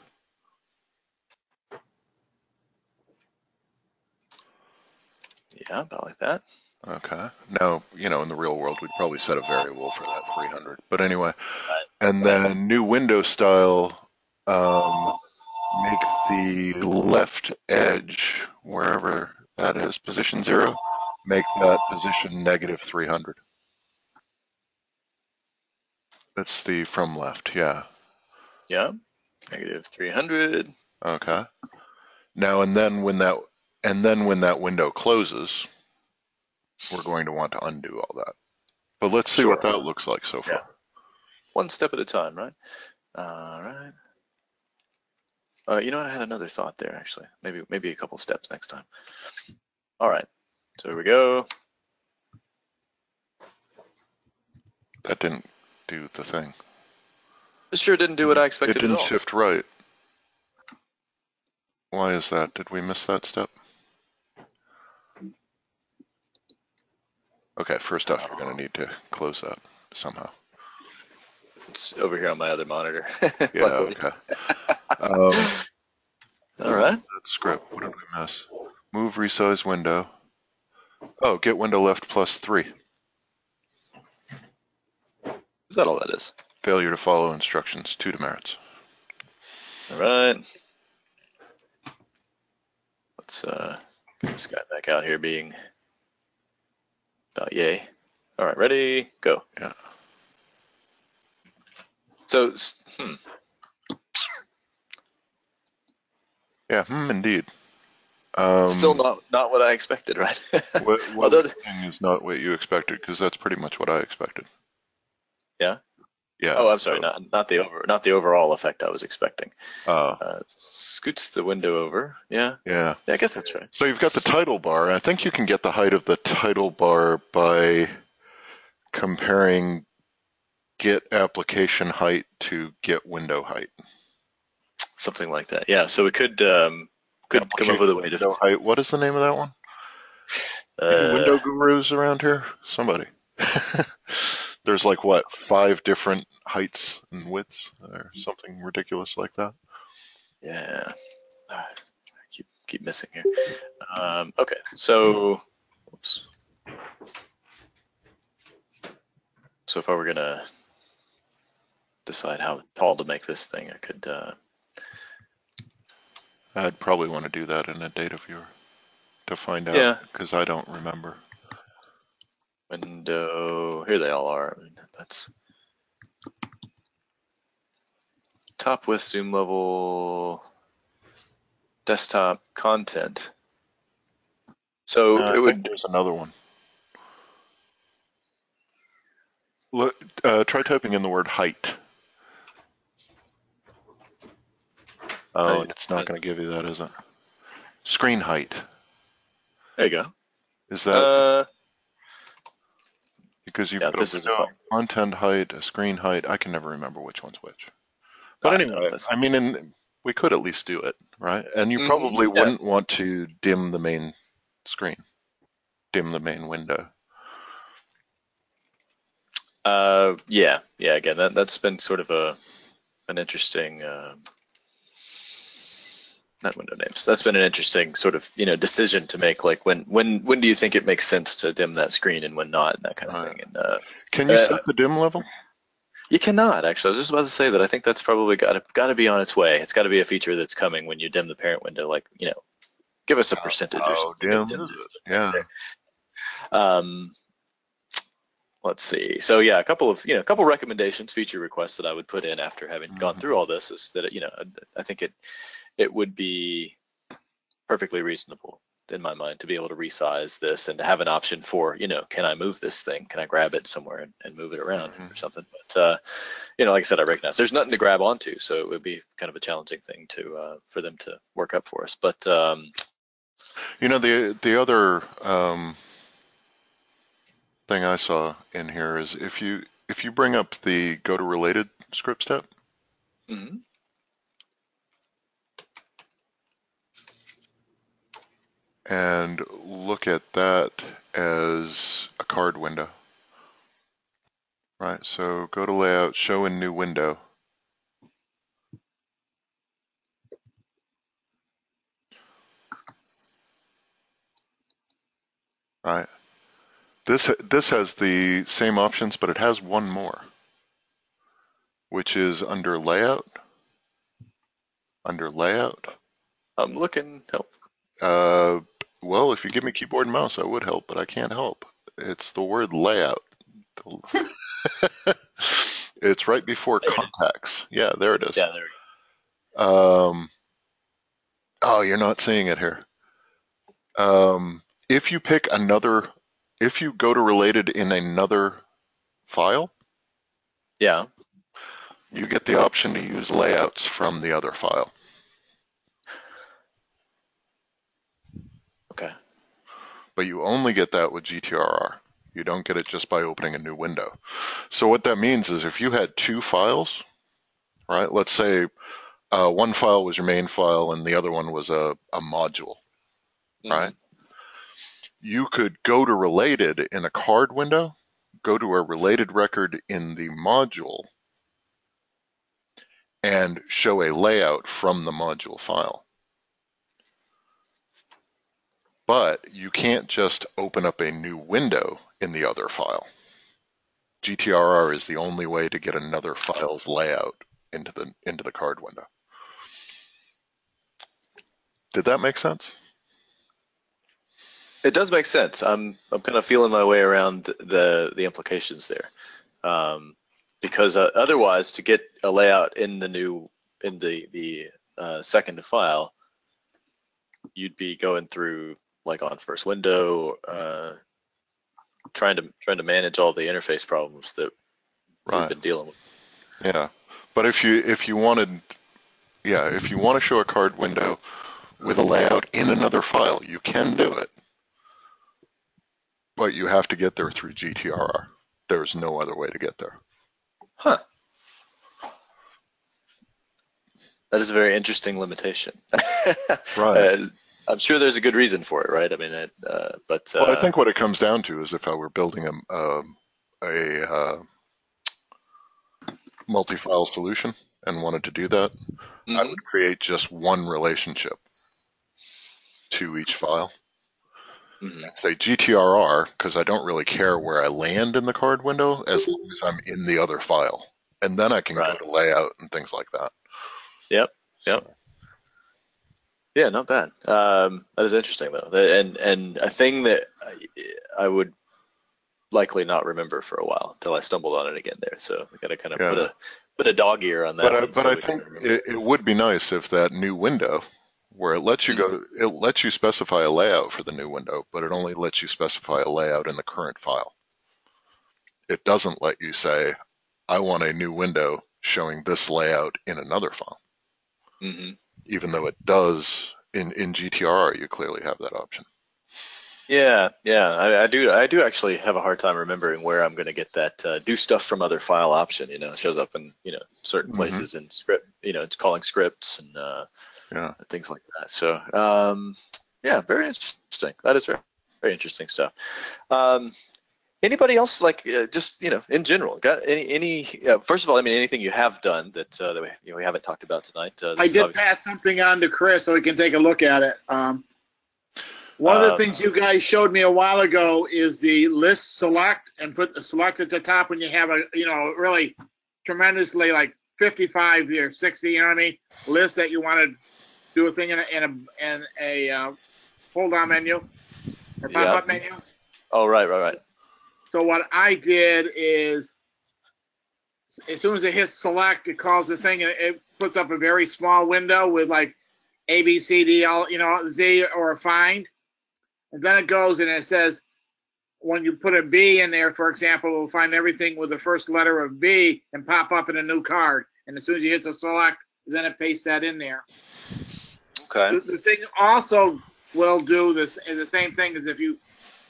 Yeah, about like that. Okay. Now, in the real world, we'd probably set a variable for that 300. But anyway, and then new window style, make the left edge, wherever that is, position 0, make that position negative 300. That's the from left, yeah. Yeah, negative 300. Okay. Now, and then when that window closes, we're going to want to undo all that. But let's see what that looks like so far. Yeah. One step at a time, right? All right. You know what? I had another thought there, actually. Maybe a couple steps next time. All right. So here we go. That didn't do the thing. It sure didn't do what I expected. It didn't at all. shift right. Why is that? Did we miss that step? Okay, first off, you're going to need to close that somehow. It's over here on my other monitor. Yeah, okay. All right. That script, what did we miss? Move resize window. Oh, get window left plus 3. Is that all that is? Failure to follow instructions, 2 demerits. All right. Let's get this guy back out here being about yay. All right, ready, go. Yeah. So, Yeah, indeed. Still not what I expected, right? What thing is not what you expected? Because that's pretty much what I expected. Yeah. Yeah. Oh, I'm sorry, so- not the overall effect I was expecting. Oh, Scoots the window over. Yeah. yeah. Yeah, I guess that's right. So you've got the title bar. I think you can get the height of the title bar by comparing get application height to get window height. Something like that. Yeah. So we could come up with a way to. Window height. What is the name of that one? Any window gurus around here? Somebody. There's like what, 5 different heights and widths or something ridiculous like that. Yeah. I keep missing here. Okay. So, oops. So if I were gonna decide how tall to make this thing, I could. I'd probably want to do that in a data viewer to find out, Yeah. because I don't remember. Window. Here they all are. I mean, that's top width, zoom level, desktop content. So I it think would. there's another one. Look, try typing in the word height. Oh, and it's not going to give you that, is it? Screen height. There you go. Is that because you've yeah, got this a is a fun. content height, a screen height? I can never remember which one's which. But anyway, No, I mean, we could at least do it, right? And you probably wouldn't want to dim the main screen, dim the main window. Yeah. Again, that's been sort of an interesting. Not window names. That's been an interesting sort of decision to make. Like when do you think it makes sense to dim that screen and when not, and that kind of thing. And can you set the dim level? You cannot actually. I was just about to say that I think that's probably got to be on its way. It's got to be a feature that's coming when you dim the parent window. Like give us a percentage or something. Dim. Yeah. Let's see. So yeah, a couple of recommendations, feature requests that I would put in after having gone through all this is that I think it would be perfectly reasonable in my mind to be able to resize this and to have an option for can I move this thing? Can I grab it somewhere and move it around or something? But like I said, I recognize there's nothing to grab onto, so it would be kind of a challenging thing for them to work up for us. But the other thing I saw in here is if you bring up the go to related script step. Mm-hmm. And look at that as a card window. Right, so go to layout, show in new window. Right. This has the same options, but it has one more, which is under layout. Under layout. I'm looking. Help. Well, if you give me keyboard and mouse, I would help, but I can't help. It's the word layout. It's right before contacts. Yeah, there it is. Yeah, there we go. Oh, you're not seeing it here. If you pick another, if you go to related in another file, yeah, you get the option to use layouts from the other file. Okay. But you only get that with GTRR. You don't get it just by opening a new window. So what that means is if you had 2 files, right? Let's say one file was your main file and the other one was a module, right? You could go to related in a card window, go to a related record in the module, and show a layout from the module file. But you can't just open up a new window in the other file. GTRR is the only way to get another file's layout into the card window. Did that make sense? It does make sense. I'm kind of feeling my way around the implications there, because otherwise, to get a layout in the second file, you'd be going through like on first window, trying to manage all the interface problems that we've been dealing with. Yeah, but if you wanted, yeah, if you want to show a card window with a layout in another file, you can do it, but you have to get there through GTRR. There's no other way to get there. Huh. That is a very interesting limitation. Right. I'm sure there's a good reason for it, right? I mean, but Well, I think what it comes down to is if I were building a multi-file solution and wanted to do that, I would create just one relationship to each file. Say GTRR, because I don't really care where I land in the card window as long as I'm in the other file. And then I can go to layout and things like that. Yep. Yeah, not bad. That is interesting though, and a thing that I would likely not remember for a while until I stumbled on it again there. So we got to kind of put a dog ear on that. But I think it would be nice if that new window, where it lets you it lets you specify a layout for the new window, but it only lets you specify a layout in the current file. It doesn't let you say, I want a new window showing this layout in another file. Even though it does in GTRR, you clearly have that option. Yeah, I do actually have a hard time remembering where I'm going to get that do stuff from other file option. You know, it shows up in certain places in script. You know, it's calling scripts and things like that. So yeah, very interesting. That is very, very interesting stuff. Anybody else just in general got any first of all, I mean, anything you have done that we haven't talked about tonight? I did pass something on to Chris so he can take a look at it. One of the things you guys showed me a while ago is the list select, and put the select at the top when you have a really tremendously like 55 or 60, you know what I mean, list that you want to do a thing in a pull down menu or pop up menu. Oh, right. So what I did is, as soon as it hits select, it calls the thing and it puts up a very small window with like A, B, C, D, all, Z or a find. And then it goes and it says, when you put a B in there, for example, it'll find everything with the first letter of B and pop up in a new card. And as soon as you hit the select, then it pastes that in there. Okay. The thing also will do the same thing as if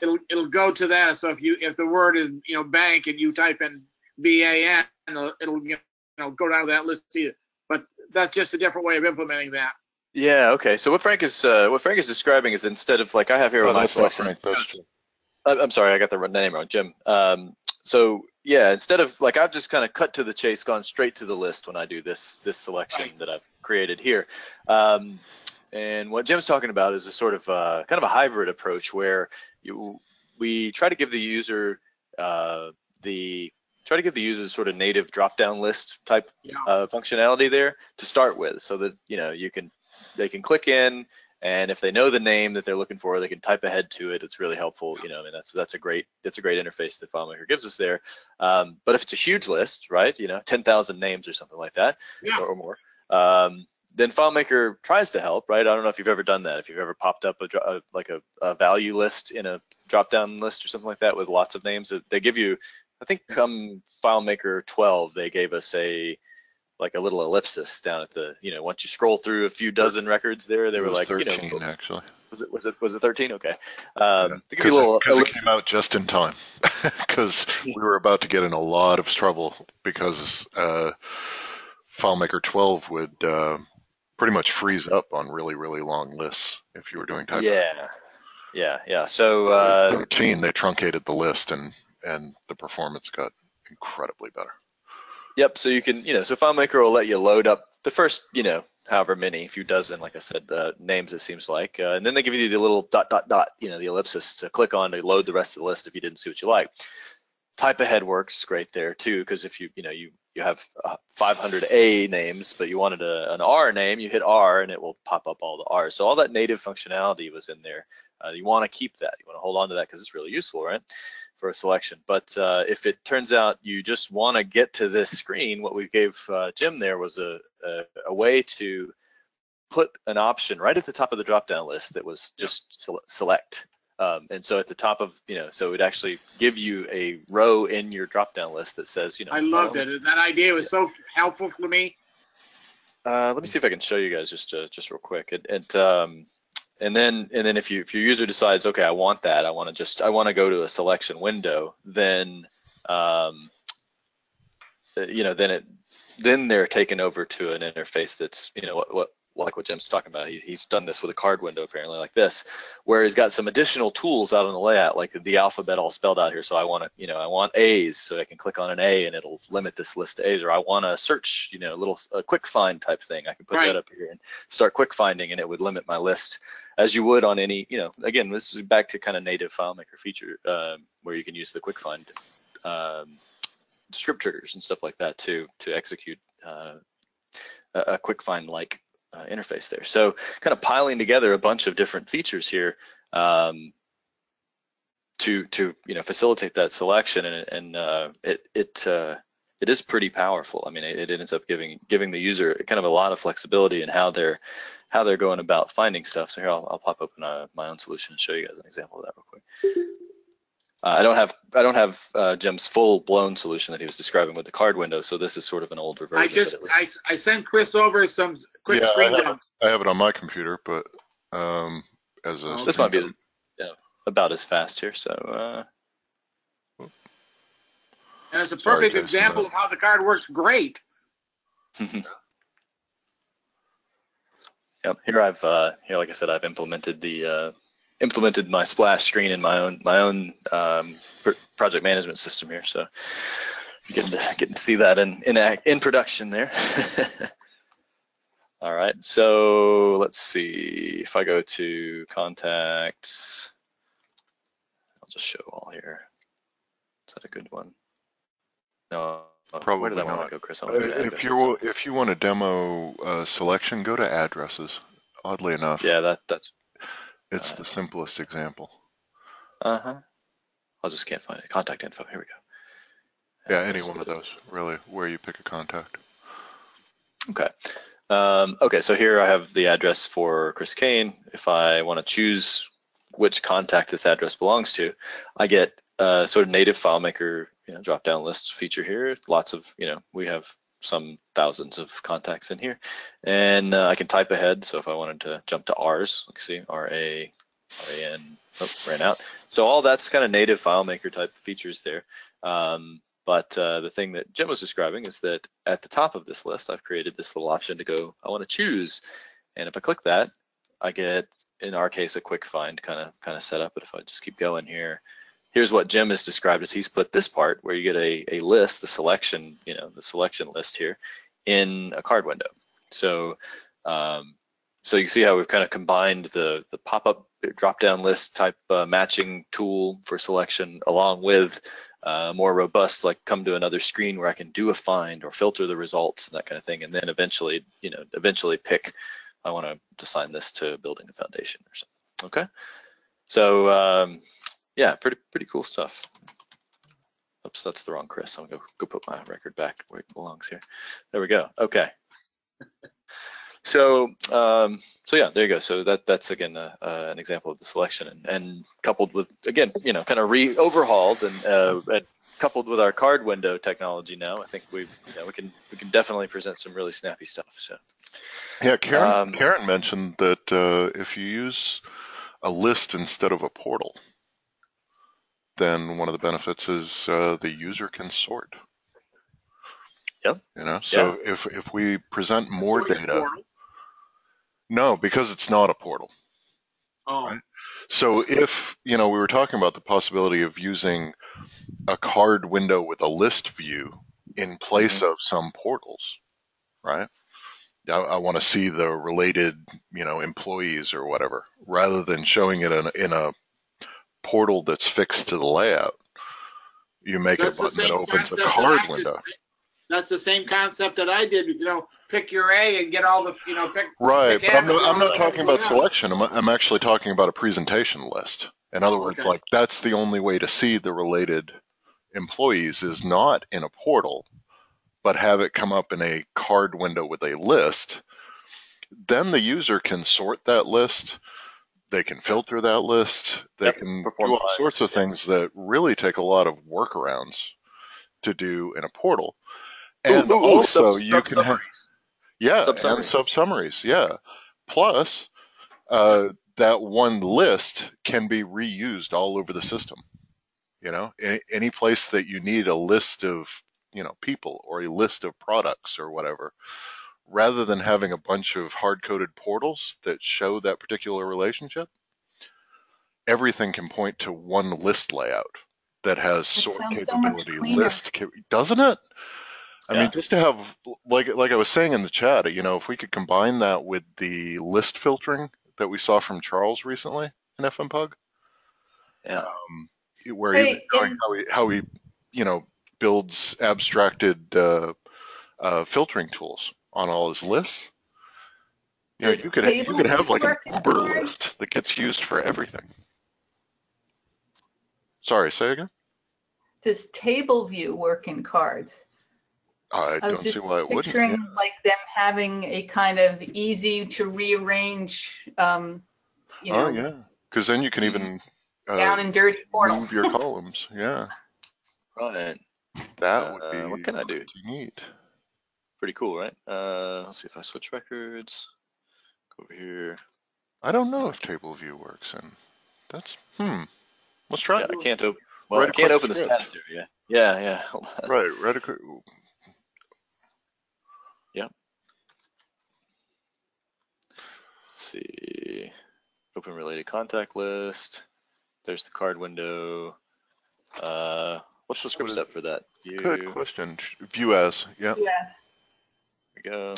it'll go to that. So if the word is bank and you type in BAN, it'll go down to that list to you. But that's just a different way of implementing that. Yeah. Okay. So what Frank is describing is, instead of like I have here on my selection. Frank, that's true. I'm sorry, I got the name wrong, Jim. So yeah, instead of like, I've just kind of cut to the chase, gone straight to the list when I do this selection that I've created here. And what Jim's talking about is a sort of kind of a hybrid approach where we try to give the user sort of native drop-down list type functionality there to start with, so that they can click in, and if they know the name that they're looking for, they can type ahead to it. It's really helpful. I mean, that's a great interface that FileMaker gives us there. But if it's a huge list, right, 10,000 names or something like that, or more, then FileMaker tries to help, right? I don't know if you've ever done that. If you've ever popped up a value list in a drop-down list or something like that with lots of names, they give you, I think FileMaker 12, they gave us a little ellipsis down at the, once you scroll through a few dozen records there, they were like, 13, actually. Was it 13? Okay. Because it came out just in time, because we were about to get in a lot of trouble because FileMaker 12 would pretty much freeze up on really, really long lists if you were doing typing. Yeah. So 13, they truncated the list, and the performance got incredibly better. Yep. So you can, so FileMaker will let you load up the first, however many, a few dozen, like I said, names it seems like, and then they give you the little ... the ellipsis to click on to load the rest of the list if you didn't see what you like. Type ahead works great there too, because if you have 500 A names, but you wanted an R name, you hit R and it will pop up all the R's. So all that native functionality was in there. You want to keep that. You want to hold on to that because it's really useful, right, for a selection. But if it turns out you just want to get to this screen, what we gave Jim there was a way to put an option right at the top of the drop-down list that was just select. And so at the top of, so it would actually give you a row in your drop-down list that says, I loved it. That idea was so helpful for me. Let me see if I can show you guys just real quick. And then if your user decides, okay, I want that, I want to go to a selection window, then then they're taken over to an interface that's like what Jim's talking about. He's done this with a card window apparently like this, where he's got some additional tools out on the layout, like the alphabet all spelled out here. So I want I want A's, so I can click on an A and it'll limit this list to A's. Or I want to search, a quick find type thing. I can put that up here and start quick finding, and it would limit my list as you would on any, again, this is back to kind of native FileMaker feature where you can use the quick find script triggers and stuff like that to execute a quick find like interface there. So kind of piling together a bunch of different features here to facilitate that selection, and it is pretty powerful. I mean, it ends up giving the user kind of a lot of flexibility in how they're going about finding stuff. So here I'll pop open my own solution and show you guys an example of that real quick. I don't have Jim's full-blown solution that he was describing with the card window, so this is sort of an older version. I sent Chris over some quick screen dumps. I have it on my computer, but this might be about as fast here. So and it's a perfect example of how the card works great. Yep. Here like I said, I've implemented my splash screen in my own project management system here, so getting to see that in production there. All right, so let's see if I go to contacts. I'll just show all here. Is that a good one? No, probably where did I not. Want to go, Chris? If you want to demo selection, go to addresses. Oddly enough, yeah, that's. It's the simplest example. I just can't find it. Contact info. Here we go. Yeah, any one of those, really, where you pick a contact. Okay. Okay, so here I have the address for Chris Kane. If I want to choose which contact this address belongs to, I get a sort of native FileMaker drop-down list feature here. Lots of, we have some thousands of contacts in here, and I can type ahead. So if I wanted to jump to R's, let's see, R-A-N, ran out. So all that's kind of native FileMaker type features there. But the thing that Jim was describing is that at the top of this list, I've created this little option to go, I want to choose. And if I click that, I get, in our case, a quick find kind of set up. But if I just keep going here, here's what Jim has described as he split this part where you get a list, the selection, the selection list here in a card window. So so you can see how we've kind of combined the pop-up drop-down list type matching tool for selection along with more robust, like come to another screen where I can do a find or filter the results and that kind of thing, and then eventually pick, I want to assign this to building a foundation or something. Okay, so yeah, pretty cool stuff. Oops, that's the wrong Chris. I'll go put my record back where it belongs here. There we go. Okay. So yeah, there you go. So that's again an example of the selection, and coupled with, again, kind of overhauled and coupled with our card window technology now, I think we can definitely present some really snappy stuff. So yeah, Karen mentioned that if you use a list instead of a portal, then one of the benefits is the user can sort. Yep. So yeah. If we present more data. No, because it's not a portal. Oh. Right? So if, we were talking about the possibility of using a card window with a list view in place of some portals, right? I want to see the related, employees or whatever, rather than showing it in a portal that's fixed to the layout. You make a button that opens the card window. That's the same concept that I did, pick your A and get all the, pick. Right, pick but I'm not talking about selection. I'm actually talking about a presentation list. In other words, like that's the only way to see the related employees is not in a portal, but have it come up in a card window with a list. Then the user can sort that list They can filter that list. They can perform do all finds, sorts of yeah. things that really take a lot of workarounds to do in a portal. And also you can have, yeah, and sub-summaries, yeah. Plus, that one list can be reused all over the system. You know, any place that you need a list of, you know, people or a list of products or whatever, rather than having a bunch of hard-coded portals that show that particular relationship, everything can point to one list layout that has sort sounds so much capability, cleaner. doesn't it? I Yeah. mean, just to have, like I was saying in the chat, you know, if we could combine that with the list filtering that we saw from Charles recently in FMPUG, Yeah. where he was showing how he, you know, builds abstracted filtering tools on all his lists. You know, you could have like an Uber list that gets used for everything. Sorry, say again? Does table view work in cards? I was don't just see why it wouldn't. picturing Yeah. like them having a kind of easy to rearrange, you know, Oh yeah, because then you can even down and dirty portal. move your columns. Yeah, Right. that would be what can I do? pretty neat. Pretty cool, right? Let's see if I switch records. Go over here. I don't know if table view works, and that's Let's try. Yeah, it. I can't open. Well, I can't open the status area. Yeah. Hold on. Right, right. Yep. Let's see. Open related contact list. There's the card window. What's the script step for that? Good question. View as. Yeah. Yes. There we go.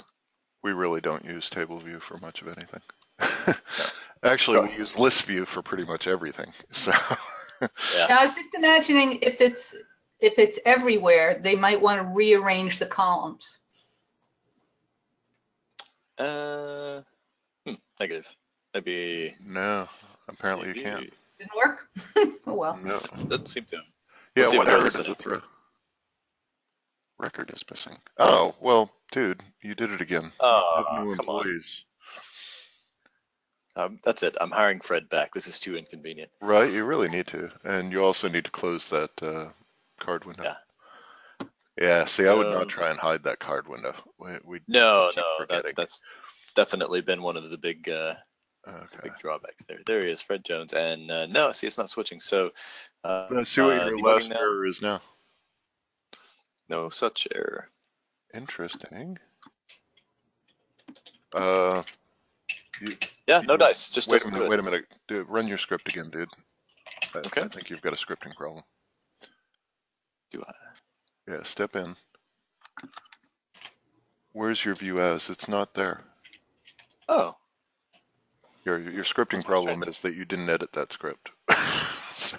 We really don't use table view for much of anything. No. Actually, we use list view for pretty much everything. So. Yeah. Now, I was just imagining if it's everywhere, they might want to rearrange the columns. Negative. Maybe. No, apparently you can't. Didn't work? Oh well. No. Doesn't seem to. Yeah, what error does it throw? Record is missing. Oh, well, dude, you did it again. Oh, you have new come employees. On. That's it. I'm hiring Fred back. This is too inconvenient. Right, you really need to. And you also need to close that card window. Yeah. Yeah, see, I would not try and hide that card window. No, that's definitely been one of the big big drawbacks there. There he is, Fred Jones. And no, see, it's not switching. So let's see what your last error is now. No such error. Interesting. Yeah, no dice. Just wait a minute. Dude, run your script again, dude. Okay. I think you've got a scripting problem. Do I? Yeah, step in. Where's your view as? It's not there. Oh. Your scripting problem is that you didn't edit that script. So.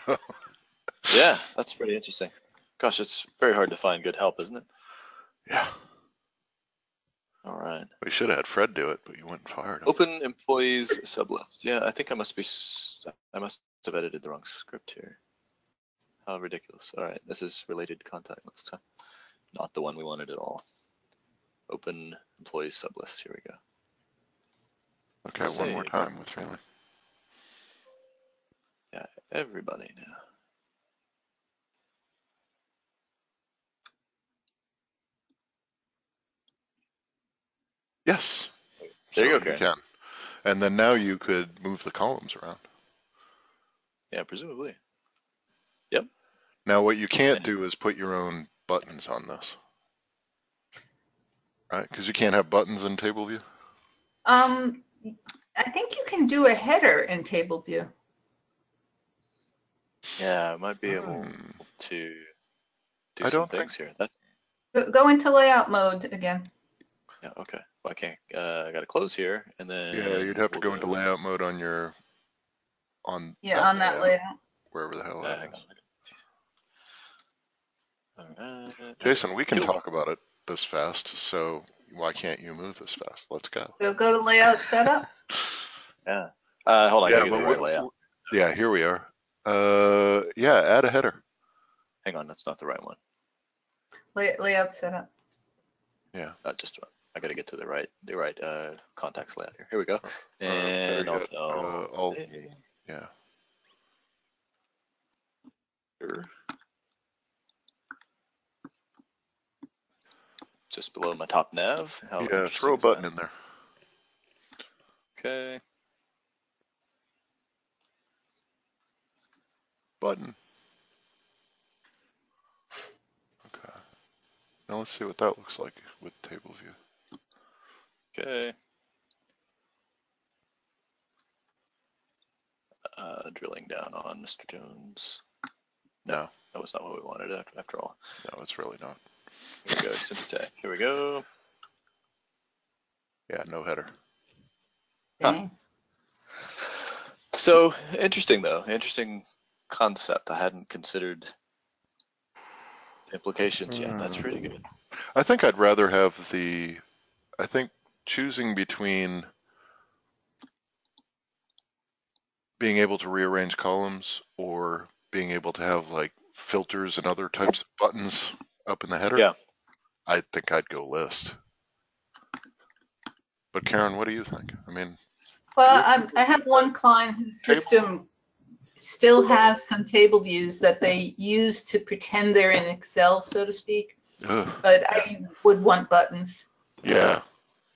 Yeah, that's pretty interesting. Gosh, it's very hard to find good help, isn't it? Yeah. All right. We should have had Fred do it, but you went and fired him. Open employees sublist. Yeah, I think I must have edited the wrong script here. How ridiculous. All right, this is related contact list, huh? Not the one we wanted at all. Open employees sublist. Here we go. Okay, one more time with Freeling. Yeah, everybody now. Yes. There you go, Karen. You can. And then now you could move the columns around. Yeah, presumably. Yep. Now what you can't do is put your own buttons on this. Right? Because you can't have buttons in table view. I think you can do a header in table view. Yeah, I might be able to do some things here. That's go into layout mode again. Yeah, okay. Well, I can't. I got to close here, and then. Yeah, you'd have to go into layout mode on your. On that layout. Wherever the hell that is. All right. Jason, we can talk about it this fast, so why can't you move this fast? Let's go. So go to layout setup. Yeah. Hold on. Yeah, the right layout. Yeah, here we are. Yeah, add a header. Hang on, that's not the right one. Layout setup. Yeah. Just one. I gotta get to the right context layout here. Here we go. And I'll tell. Yeah. Here. Just below my top nav. How Yeah, throw a button in there. Okay. Button. Okay. Now let's see what that looks like with table view. Okay. Drilling down on Mr. Jones. No, that was not what we wanted after all. No, it's really not. Here we go, since tag. Here we go. Yeah, no header. Huh. So interesting though, interesting concept. I hadn't considered the implications yet. That's pretty good. I think I'd rather have I think choosing between being able to rearrange columns or being able to have like filters and other types of buttons up in the header. Yeah. I think I'd go list. But Karen, what do you think? I mean, well, I have one client whose system still has some table views that they use to pretend they're in Excel, so to speak. But I would want buttons. Yeah,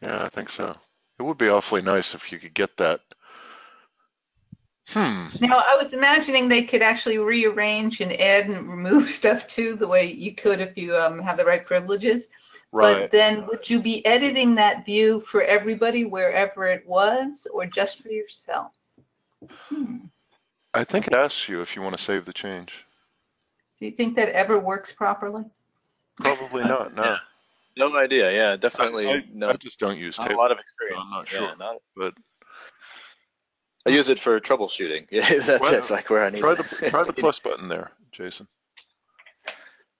I think so. It would be awfully nice if you could get that. Now, I was imagining they could actually rearrange and add and remove stuff too, the way you could if you have the right privileges. Right. But then would you be editing that view for everybody wherever it was, or just for yourself? I think it asks you if you want to save the change. Do you think that ever works properly? Probably not, no. Yeah. No idea, yeah, definitely. I just don't use not table. a lot of experience. I'm not sure, but I use it for troubleshooting. Yeah, that's like where I need try the plus button there, Jason.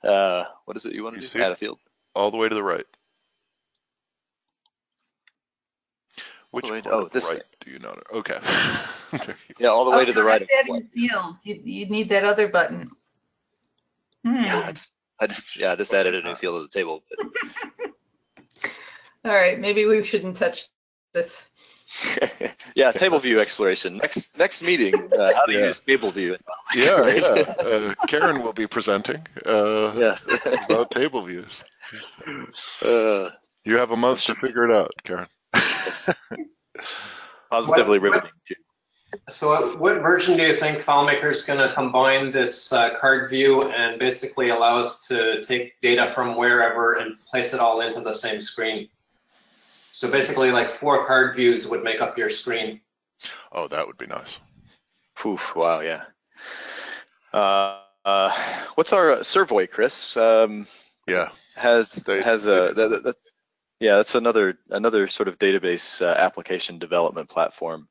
What is it you want to do? Add a field? All the way to the right. Which part of this right do you not? Okay. Yeah, all the way to the right. Adding the field. You need that other button. Yeah, I just added a new field to the table. All right, maybe we shouldn't touch this. Yeah, table view exploration. Next meeting, how to use table view. Yeah. Karen will be presenting. Yes. About table views. You have a month to figure it out, Karen. Positively riveting. So what version do you think FileMaker is going to combine this card view and basically allow us to take data from wherever and place it all into the same screen? So basically like 4 card views would make up your screen. Oh, that would be nice. Poof, wow, yeah. What's our Servoy, Chris? Yeah. Yeah, that's another sort of database application development platform.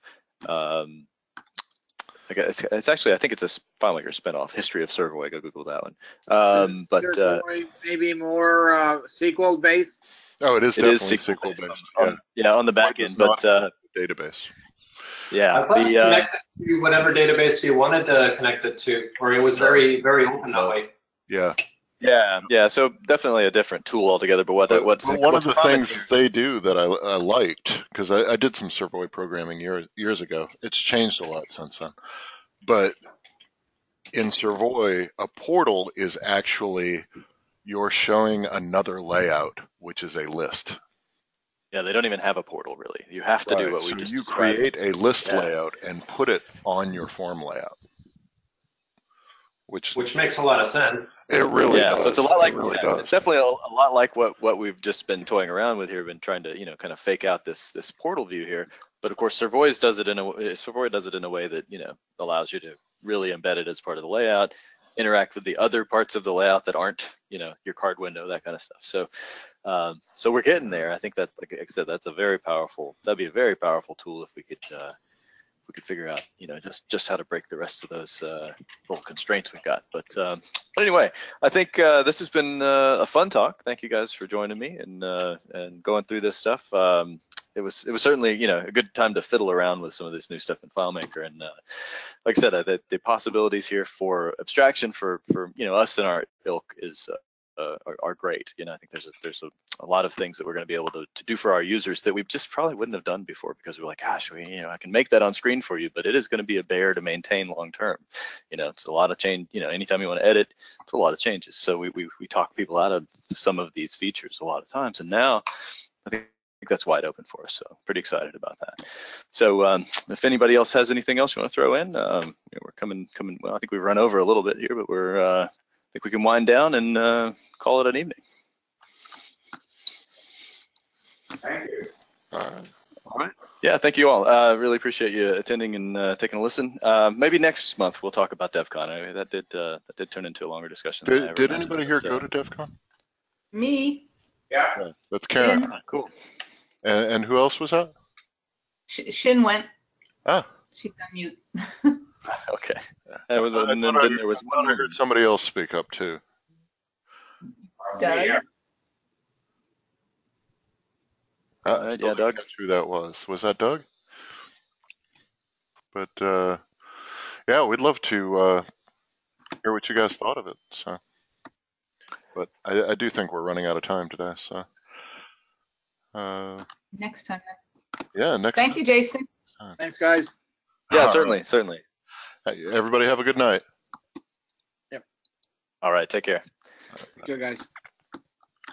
It's actually, I think it's a FileMaker spinoff. History of Servoy. Go Google that one. Servoy maybe more SQL based. Oh, it is definitely SQL based. Yeah, on the back end, but database. Yeah, I thought it connected to whatever database you wanted to connect it to, or it was very, very open that way. Yeah. Yeah. So definitely a different tool altogether. But what's one of the things they do that I liked, because I did some Servoy programming years ago. It's changed a lot since then. But in Servoy, a portal is actually you're showing another layout, which is a list. Yeah, they don't even have a portal really. You have to do what we just you described. create a list layout and put it on your form layout. Which makes a lot of sense. It really does. So it's a lot like it's definitely a lot like what we've just been toying around with here, been trying to kind of fake out this portal view here. But of course, Servoy does it in a way that allows you to really embed it as part of the layout, interact with the other parts of the layout that aren't your card window, that kind of stuff. So we're getting there. I think that, like I said, that'd be a very powerful tool if we could figure out just how to break the rest of those little constraints we've got. But anyway, I think this has been a fun talk. Thank you guys for joining me and going through this stuff. It was certainly a good time to fiddle around with some of this new stuff in FileMaker, and like I said, the possibilities here for abstraction for us and our ilk is are great. You know, I think there's a lot of things that we're going to be able to do for our users that we just probably wouldn't have done before, because we're like, gosh, I can make that on screen for you, but it is going to be a bear to maintain long term. You know, it's a lot of change. You know, anytime you want to edit, it's a lot of changes. So we talk people out of some of these features a lot of times, and now I think that's wide open for us. So pretty excited about that. So if anybody else has anything else you want to throw in, we're coming. Well, I think we've run over a little bit here, but I think we can wind down and call it an evening. Thank you. All right. Yeah, thank you all. Really appreciate you attending and taking a listen. Maybe next month we'll talk about DEF CON. That did turn into a longer discussion. Did anybody here go to DEF CON? Me. Yeah. That's Karen. Cool. And who else was that? Shin went. Ah. She's on mute. Okay. There was one. I heard somebody else speak up too. Doug. Yeah, Doug. Who that was? Was that Doug? But yeah, we'd love to hear what you guys thought of it. So, but I do think we're running out of time today. So. Next time. Yeah, next Thank you, Jason. Thanks, guys. Yeah, certainly. Hey, everybody have a good night. Yep. All right, take care. Take care, guys.